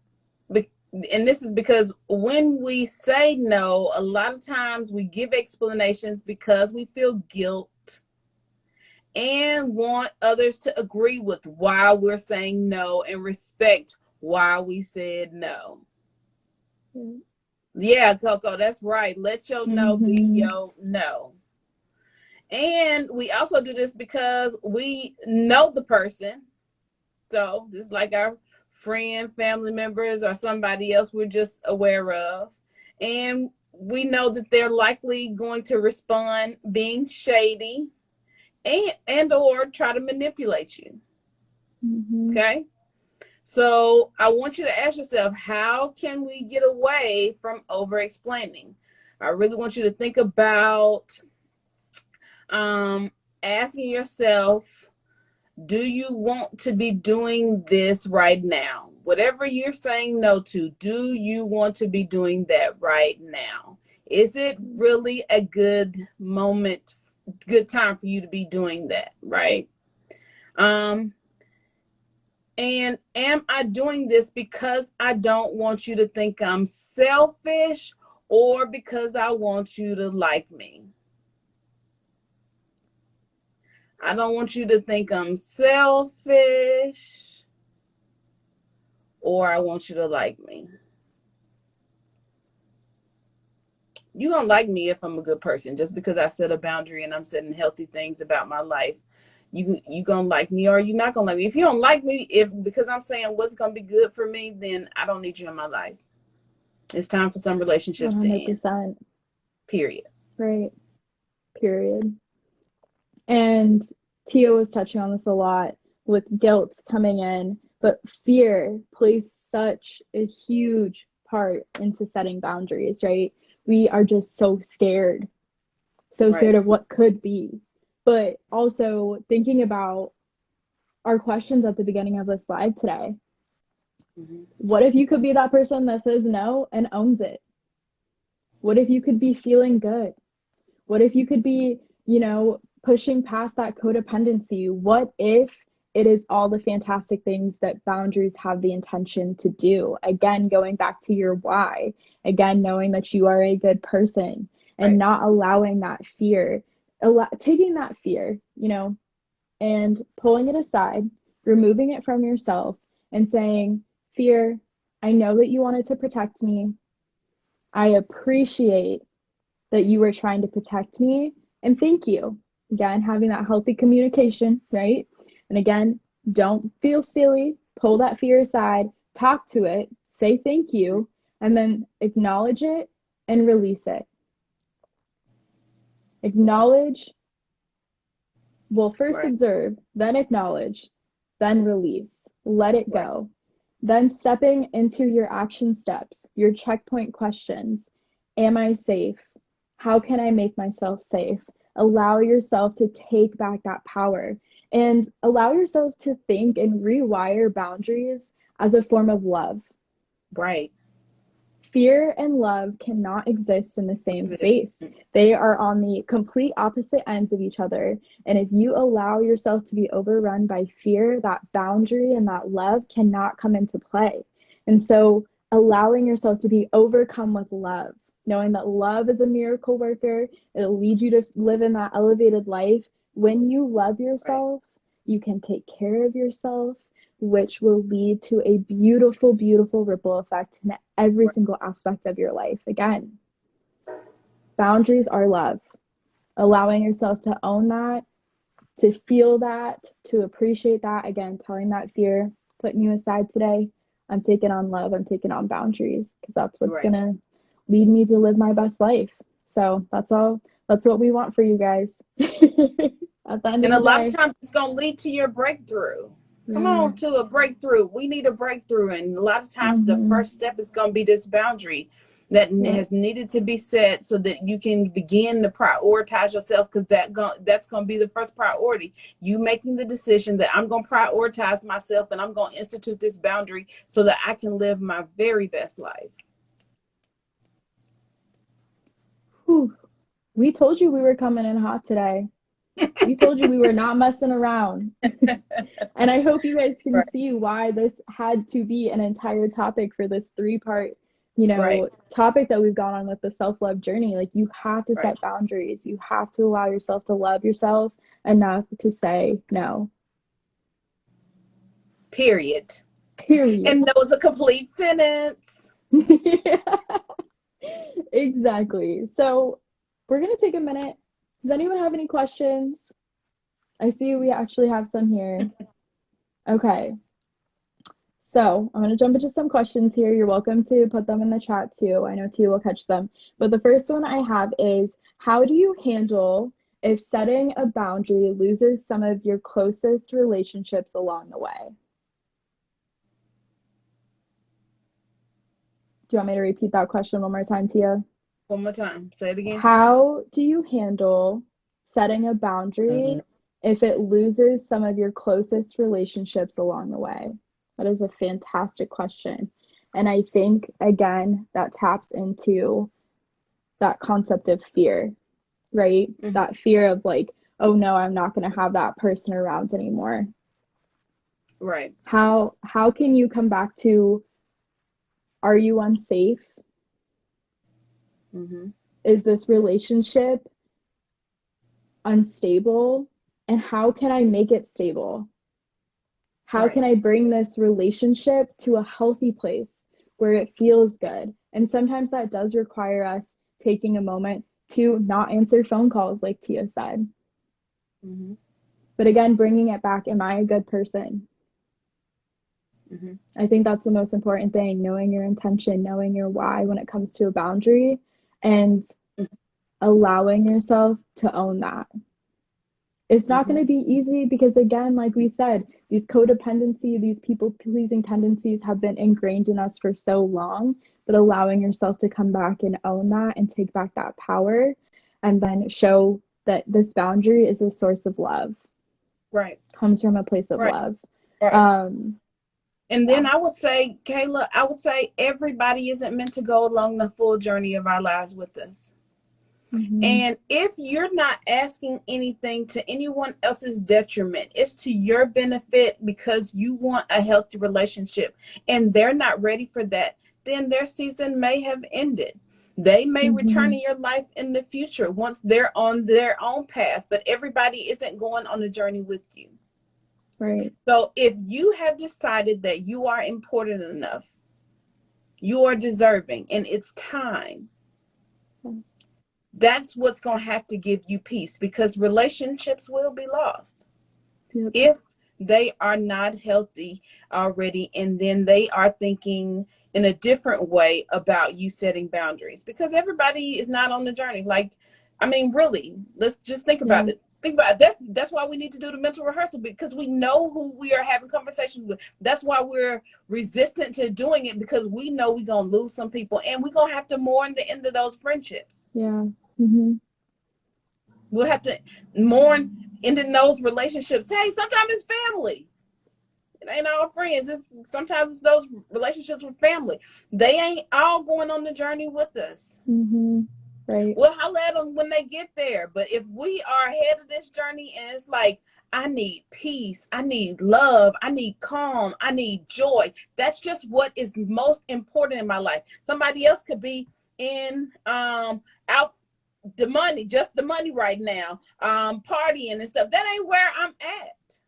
and this is because when we say no, a lot of times we give explanations because we feel guilt and want others to agree with why we're saying no and respect why we said no. Yeah, Coco, that's right. Let your no be Mm-hmm. your no. And we also do this because we know the person. So, just like our friend, family members, or somebody else we're just aware of. And we know that they're likely going to respond being shady and or try to manipulate you. Mm-hmm. Okay? So, I want you to ask yourself, how can we get away from over explaining? I really want you to think about asking yourself, do you want to be doing this right now? Whatever you're saying no to, do you want to be doing that right now? Is it really a good moment, good time for you to be doing that, right? Um, and am I doing this because I don't want you to think I'm selfish or because I want you to like me? I don't want you to think I'm selfish or I want you to like me. You're going to like me if I'm a good person. Just because I set a boundary and I'm setting healthy things about my life, you going to like me or you're not going to like me. If you don't like me, if because I'm saying what's going to be good for me, then I don't need you in my life. It's time for some relationships to end. 100%. Period. Right. Period. And Tia was touching on this a lot with guilt coming in, but fear plays such a huge part into setting boundaries, right? We are just so scared Right. of what could be. But also thinking about our questions at the beginning of this live today. Mm-hmm. What if you could be that person that says no and owns it? What if you could be feeling good? What if you could be, pushing past that codependency? What if it is all the fantastic things that boundaries have the intention to do? Again, going back to your why, again, knowing that you are a good person and Right. not allowing that fear, taking that fear, and pulling it aside, removing it from yourself and saying, fear, I know that you wanted to protect me. I appreciate that you were trying to protect me. And thank you. Again, having that healthy communication, right? And again, don't feel silly. Pull that fear aside, talk to it, say thank you, and then acknowledge it and release it. Acknowledge, well, first Right. observe, then acknowledge, then release. Let it Right. go. Then stepping into your action steps, your checkpoint questions. Am I safe? How can I make myself safe? Allow yourself to take back that power and allow yourself to think and rewire boundaries as a form of love. Right. Fear and love cannot exist in the same Exist. space. They are on the complete opposite ends of each other. And if you allow yourself to be overrun by fear, that boundary and that love cannot come into play. And so, allowing yourself to be overcome with love, knowing that love is a miracle worker, it'll lead you to live in that elevated life. When you love Right. yourself, you can take care of yourself, which will lead to a beautiful, beautiful ripple effect in every Right. single aspect of your life. Again, boundaries are love. Allowing yourself to own that, to feel that, to appreciate that. Again, telling that fear, putting you aside today. I'm taking on love. I'm taking on boundaries because that's what's going Right. to lead me to live my best life. So that's all. That's what we want for you guys. at the end of And a the lot of day. times it's going to lead to your breakthrough. Come Yeah. on, to a breakthrough. We need a breakthrough. And a lot of times the Mm-hmm. first step is going to be this boundary that Yep. has needed to be set so that you can begin to prioritize yourself, because that's going to be the first priority. You making the decision that I'm going to prioritize myself and I'm going to institute this boundary so that I can live my very best life. Whew. We told you we were coming in hot today. We told you we were not messing around. And I hope you guys can Right. see why this had to be an entire topic for this 3-part, Right. topic that we've gone on with the self-love journey. Like, you have to Right. set boundaries. You have to allow yourself to love yourself enough to say no. Period. Period. And that was a complete sentence. Exactly. So we're going to take a minute. Does anyone have any questions? I see we actually have some here. Okay. So I'm going to jump into some questions here. You're welcome to put them in the chat too. I know Tia will catch them. But the first one I have is, how do you handle if setting a boundary loses some of your closest relationships along the way? Do you want me to repeat that question one more time, Tia? One more time. Say it again. How do you handle setting a boundary if it loses some of your closest relationships along the way? That is a fantastic question. And I think, again, that taps into that concept of fear, right? Mm-hmm. That fear of like, oh no, I'm not going to have that person around anymore. Right. How can you come back to, are you unsafe? Mm-hmm. Is this relationship unstable? And how can I make it stable? How Right. can I bring this relationship to a healthy place where it feels good? And sometimes that does require us taking a moment to not answer phone calls, like Tia said. Mm-hmm. But again, bringing it back, am I a good person? Mm-hmm. I think that's the most important thing, knowing your intention, knowing your why when it comes to a boundary, and allowing yourself to own that. It's not Mm-hmm. going to be easy because, again, like we said, these codependency, these people-pleasing tendencies have been ingrained in us for so long, but allowing yourself to come back and own that and take back that power and then show that this boundary is a source of love, Right. comes from a place of Right. love. Right. And then Yeah. I would say, Kayla, everybody isn't meant to go along the full journey of our lives with us. Mm-hmm. And if you're not asking anything to anyone else's detriment, it's to your benefit because you want a healthy relationship and they're not ready for that, then their season may have ended. They may return in your life in the future once they're on their own path, but everybody isn't going on a journey with you. Right. So if you have decided that you are important enough, you are deserving, and it's time, that's what's going to have to give you peace, because relationships will be lost if they are not healthy already, and then they are thinking in a different way about you setting boundaries, because everybody is not on the journey. Like, I mean, really, let's just think about it. Think about it. That's why we need to do the mental rehearsal, because we know who we are having conversations with. That's why we're resistant to doing it, because we know we're going to lose some people and we're going to have to mourn the end of those friendships. Yeah. Mm-hmm. We'll have to mourn ending those relationships. Hey, sometimes it's family. It ain't all friends. Sometimes it's those relationships with family. They ain't all going on the journey with us. Mm-hmm. Right. We'll holler at them when they get there. But if we are ahead of this journey and it's like, I need peace, I need love, I need calm, I need joy. That's just what is most important in my life. Somebody else could be in out the money, just the money right now, partying and stuff. That ain't where I'm at.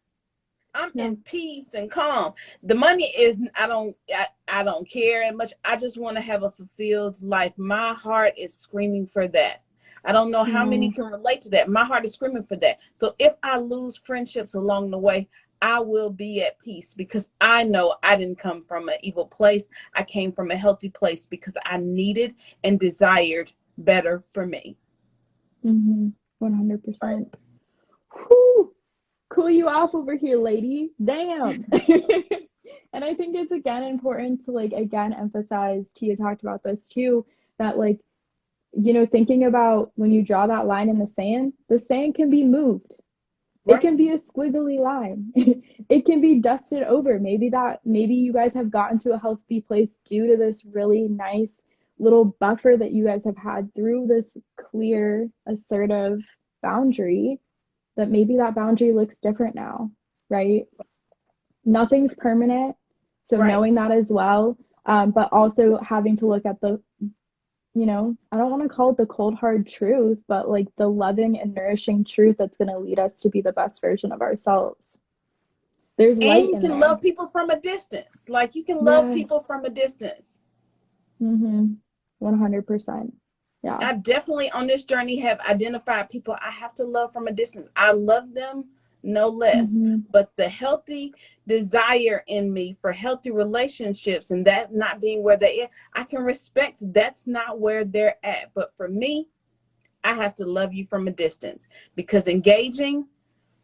I'm in peace and calm. The money is, I don't care much. I just want to have a fulfilled life. My heart is screaming for that. I don't know how many can relate to that. My heart is screaming for that. So if I lose friendships along the way, I will be at peace, because I know I didn't come from an evil place. I came from a healthy place because I needed and desired better for me. 100%. Whew, cool you off over here, lady. Damn. And I think it's again important to like again emphasize, Tia talked about this too, that like, thinking about when you draw that line in the sand can be moved. It Right. can be a squiggly line. It can be dusted over. Maybe you guys have gotten to a healthy place due to this really nice little buffer that you guys have had through this clear, assertive boundary, that maybe that boundary looks different now, right? Nothing's permanent. So Right. knowing that as well, but also having to look at I don't want to call it the cold, hard truth, but like the loving and nourishing truth that's going to lead us to be the best version of ourselves. There's And light you in can there. love people from a distance. Like you can love people Yes. from a distance. Mm-hmm. 100%. Yeah. I definitely on this journey have identified people I have to love from a distance. I love them no less. Mm-hmm. But the healthy desire in me for healthy relationships and that not being where they are, I can respect that's not where they're at. But for me, I have to love you from a distance because engaging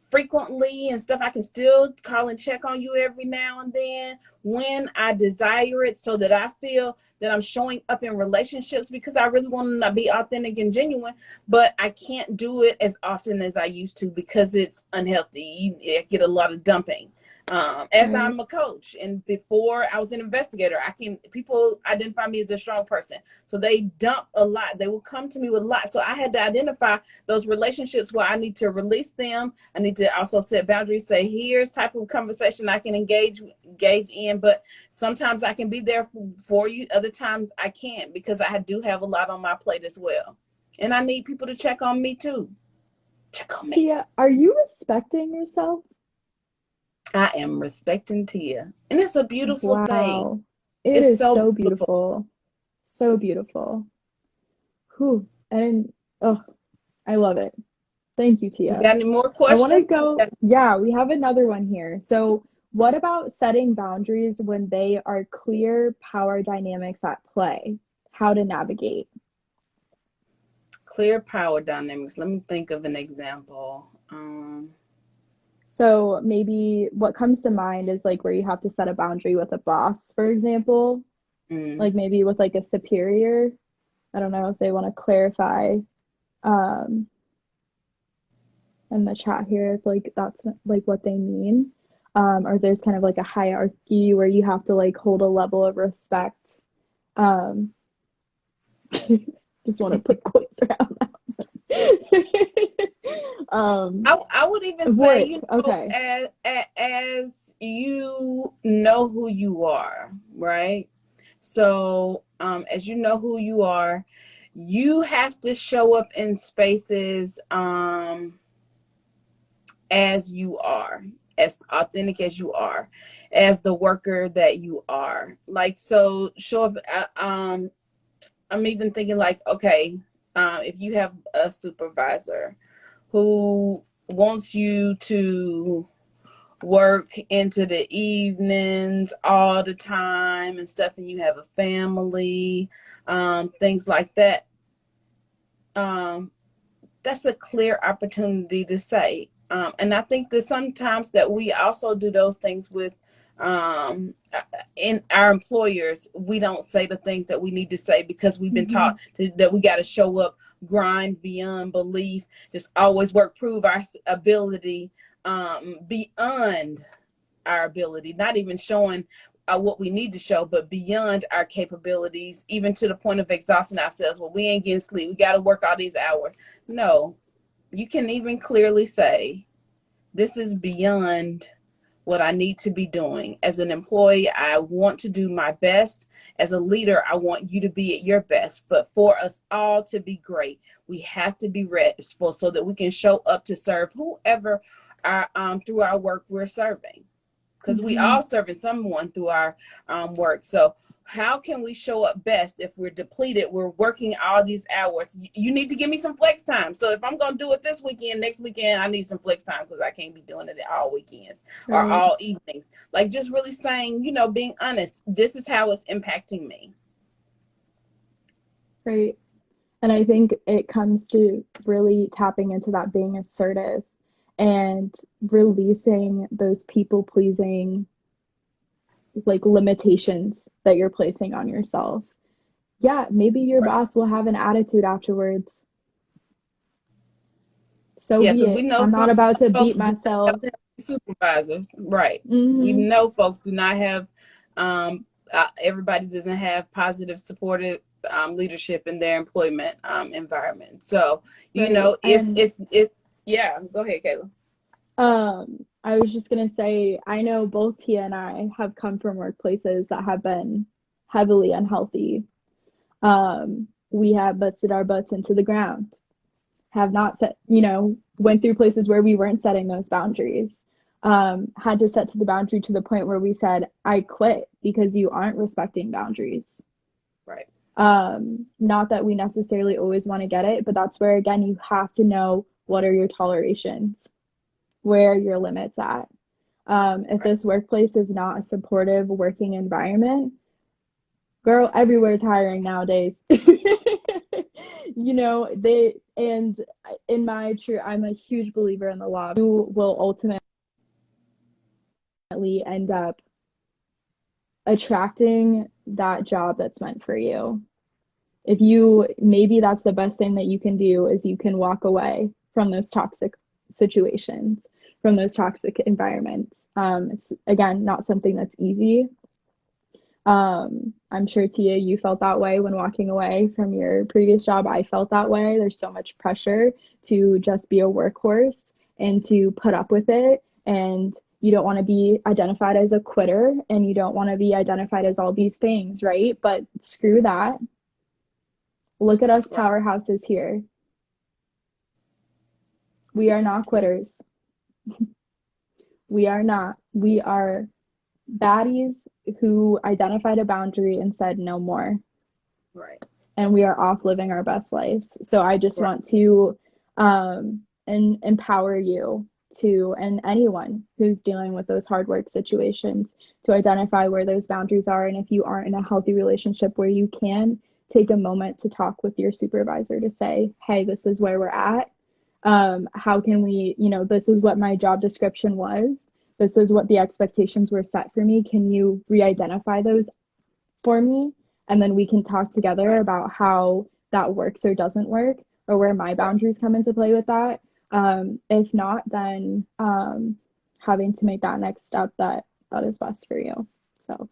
frequently and stuff, I can still call and check on you every now and then when I desire it so that I feel that I'm showing up in relationships because I really want to be authentic and genuine, but I can't do it as often as I used to because it's unhealthy. I get a lot of dumping. As Right. I'm a coach and before I was an investigator, people identify me as a strong person. So they dump a lot. They will come to me with a lot. So I had to identify those relationships where I need to release them. I need to also set boundaries, say here's type of conversation I can engage in, but sometimes I can be there for you. Other times I can't because I do have a lot on my plate as well. And I need people to check on me too. Check on me. Tia, are you respecting yourself? I am respecting Tia. And it's a beautiful thing. Wow. It It's is so so beautiful. beautiful. So beautiful. Whew. And oh, I love it. Thank you, You Tia. got any more I want to questions? go, yeah, we have another one here. So, what about setting boundaries when they are clear power dynamics at play? How to navigate? Clear power dynamics. Let me think of an example. So, maybe what comes to mind is like where you have to set a boundary with a boss, for example, Mm. like maybe with like a superior. I don't know if they want to clarify um, in the chat here if like that's like what they mean. Or there's kind of like a hierarchy where you have to like hold a level of respect. Um, just want to put quotes around that. I would even say, Work. Okay. as you know who you are, right? So, as you know who you are, you have to show up in spaces as you are, as authentic as you are, as the worker that you are. Like, so show up. I'm even thinking like, okay, if you have a supervisor who wants you to work into the evenings all the time and stuff, and you have a family, things like that. Um, that's a clear opportunity to say. And I think that sometimes that we also do those things with in our employers. We don't say the things that we need to say because we've been Mm-hmm. taught that we got to show up, grind beyond belief, just always work, prove our ability beyond our ability, not even showing what we need to show, but beyond our capabilities, even to the point of exhausting ourselves. Well, we ain't getting sleep. We got to work all these hours. No, you can even clearly say, this is beyond what I need to be doing. As an employee, I want to do my best. As a leader, I want you to be at your best. But for us all to be great, we have to be restful so that we can show up to serve whoever through our work we're serving, because we Mm-hmm. all serving someone through our work. So how can we show up best if we're depleted? We're working all these hours. You need to give me some flex time. So if I'm going to do it this weekend, next weekend, I need some flex time because I can't be doing it all weekends or Right. all evenings. Like just really saying, being honest, this is how it's impacting me. Right. And I think it comes to really tapping into that being assertive and releasing those people pleasing like limitations that you're placing on yourself. Yeah, maybe your Right. boss will have an attitude afterwards. So Yeah, be because we it. know I'm some not about to folks beat do not myself. have supervisors. Right. We Mm-hmm. know folks do not have, everybody doesn't have positive, supportive leadership in their employment environment. So, Right. if And yeah, go ahead, Kayla. I was just gonna say, I know both Tia and I have come from workplaces that have been heavily unhealthy. We have busted our butts into the ground, have not set, went through places where we weren't setting those boundaries. Had to set to the boundary to the point where we said, I quit because you aren't respecting boundaries. Right. Not that we necessarily always want to get it, but that's where, again, you have to know what are your tolerations, where are your limits at. If Right. this workplace is not a supportive working environment, girl, everywhere's hiring nowadays. They, and in my true, I'm a huge believer in the law. You will ultimately end up attracting that job that's meant for you. If you, maybe that's the best thing that you can do is you can walk away from those toxic situations, from those toxic environments. It's again not something that's easy. I'm sure Tia, you felt that way when walking away from your previous job. I felt that way. There's so much pressure to just be a workhorse and to put up with it. And you don't want to be identified as a quitter and you don't want to be identified as all these things, right? But screw that. Look at us Right. powerhouses here. We are not quitters. We are not. We are baddies who identified a boundary and said no more. Right. And we are off living our best lives. So I just Right. want to empower you to, and anyone who's dealing with those hard work situations, to identify where those boundaries are. And if you aren't in a healthy relationship where you can take a moment to talk with your supervisor to say, hey, this is where we're at. How can we, this is what my job description was. This is what the expectations were set for me. Can you re-identify those for me? And then we can talk together Right. about how that works or doesn't work, or where my Right. boundaries come into play with that. If not, then having to make that next step that is best for you. So,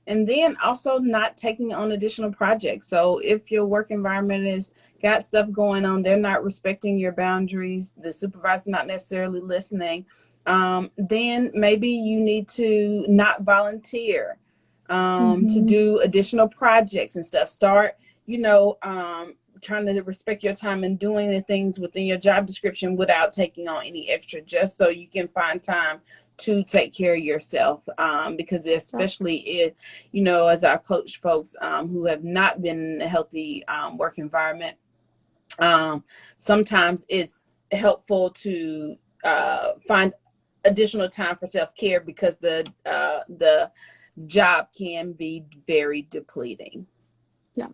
And then also not taking on additional projects. So if your work environment is got stuff going on, they're not respecting your boundaries, the supervisor's not necessarily listening, then maybe you need to not volunteer to mm-hmm. do additional projects and stuff. Start, trying to respect your time and doing the things within your job description without taking on any extra, just so you can find time to take care of yourself. Because especially if, as I coach folks who have not been in a healthy work environment, sometimes it's helpful to find additional time for self-care, because the job can be very depleting. Yeah,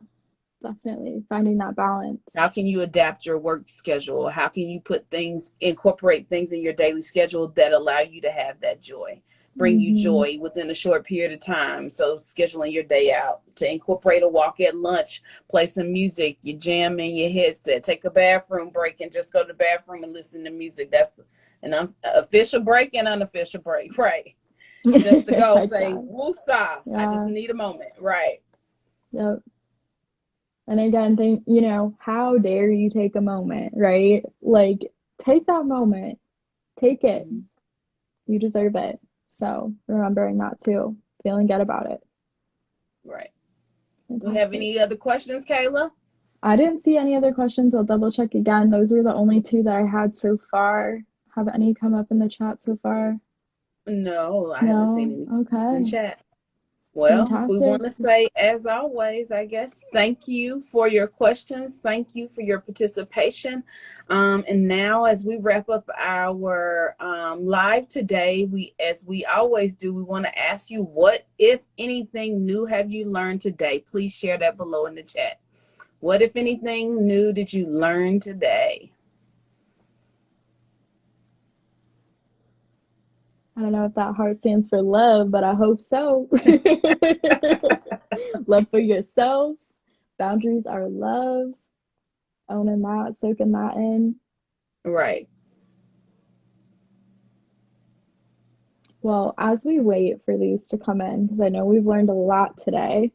definitely finding that balance. How can you adapt your work schedule? How can you incorporate things in your daily schedule that allow you to have that joy, bring you Mm-hmm. joy within a short period of time? So scheduling your day out to incorporate a walk at lunch, play some music, you jam in your headset, take a bathroom break and just go to the bathroom and listen to music. That's an official break and unofficial break, right? Just to go Heck say, yeah. woosah, I just Yeah. need a moment, right? Yep. And again, how dare you take a moment, right? Like, take that moment, take it. Mm-hmm. You deserve it. So, remembering that too, feeling good about it. Right. Do we have Fantastic. any other questions, Kayla? I didn't see any other questions. I'll double check again. Those were the only two that I had so far. Have any come up in the chat so far? No, I haven't seen No? any in Okay. chat. Well, we Fantastic. want to say, as always, I guess, thank you for your questions. Thank you for your participation. And now, as we wrap up our live today, as we always do, we want to ask you, what, if anything new, have you learned today? Please share that below in the chat. What, if anything new, did you learn today? I don't know if that heart stands for love, but I hope so. Love for yourself. Boundaries are love. Owning that, soaking that in. Right. Well, as we wait for these to come in, because I know we've learned a lot today,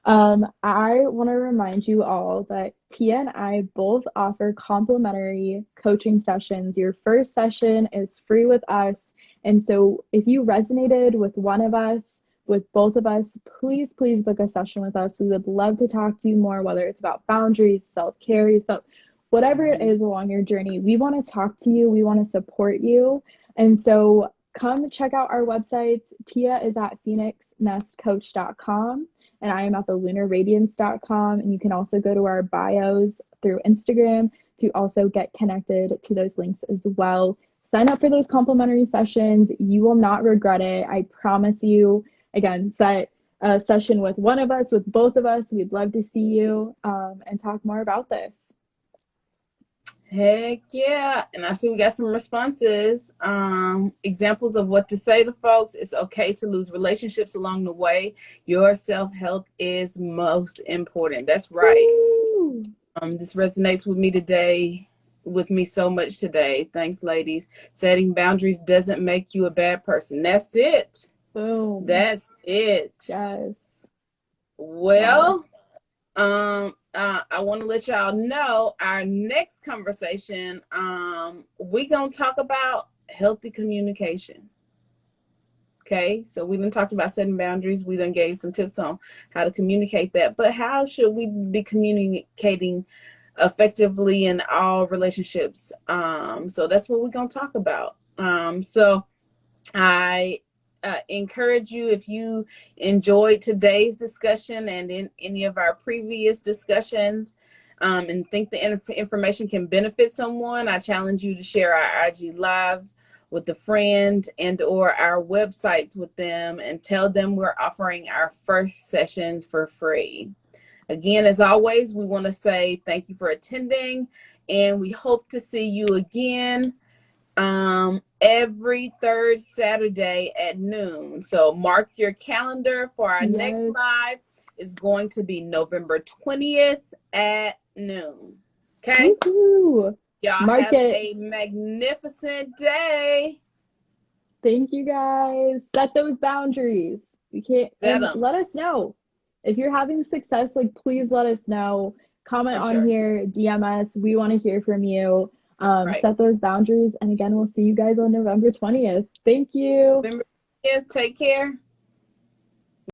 I want to remind you all that Tia and I both offer complimentary coaching sessions. Your first session is free with us. And so if you resonated with one of us, with both of us, please, please book a session with us. We would love to talk to you more, whether it's about boundaries, self-care, yourself, whatever it is along your journey. We want to talk to you. We want to support you. And so come check out our websites. Tia is at phoenixnestcoach.com and I am at thelunarradiance.com. And you can also go to our bios through Instagram to also get connected to those links as well. Sign up for those complimentary sessions. You will not regret it. I promise you. Again, set a session with one of us, with both of us. We'd love to see you and talk more about this. Heck yeah. And I see we got some responses. Examples of what to say to folks. It's okay to lose relationships along the way. Your self-health is most important. That's right. This resonates with me today, with me so much today. Thanks, ladies. Setting boundaries doesn't make you a bad person. That's it. Boom. That's it. Yes. Well, I want to let y'all know our next conversation, we're going to talk about healthy communication. Okay, so we done talked about setting boundaries. We done gave some tips on how to communicate that, but how should we be communicating effectively in all relationships? So that's what we're going to talk about. So I encourage you, if you enjoyed today's discussion and in any of our previous discussions, and think the information can benefit someone, I challenge you to share our IG Live with a friend and or our websites with them and tell them we're offering our first sessions for free. Again, as always, we want to say thank you for attending, and we hope to see you again every third Saturday at noon. So mark your calendar for our next live. Is going to be November 20th at noon. Okay. Woo-hoo. Y'all mark have it. a magnificent day. Thank you guys. Set those boundaries. You can't, and let us know if you're having success. Like, please let us know. Comment on here, DM us. We want to hear from you. Set those boundaries. And again, we'll see you guys on November 20th. Thank you. November 20th. Take care.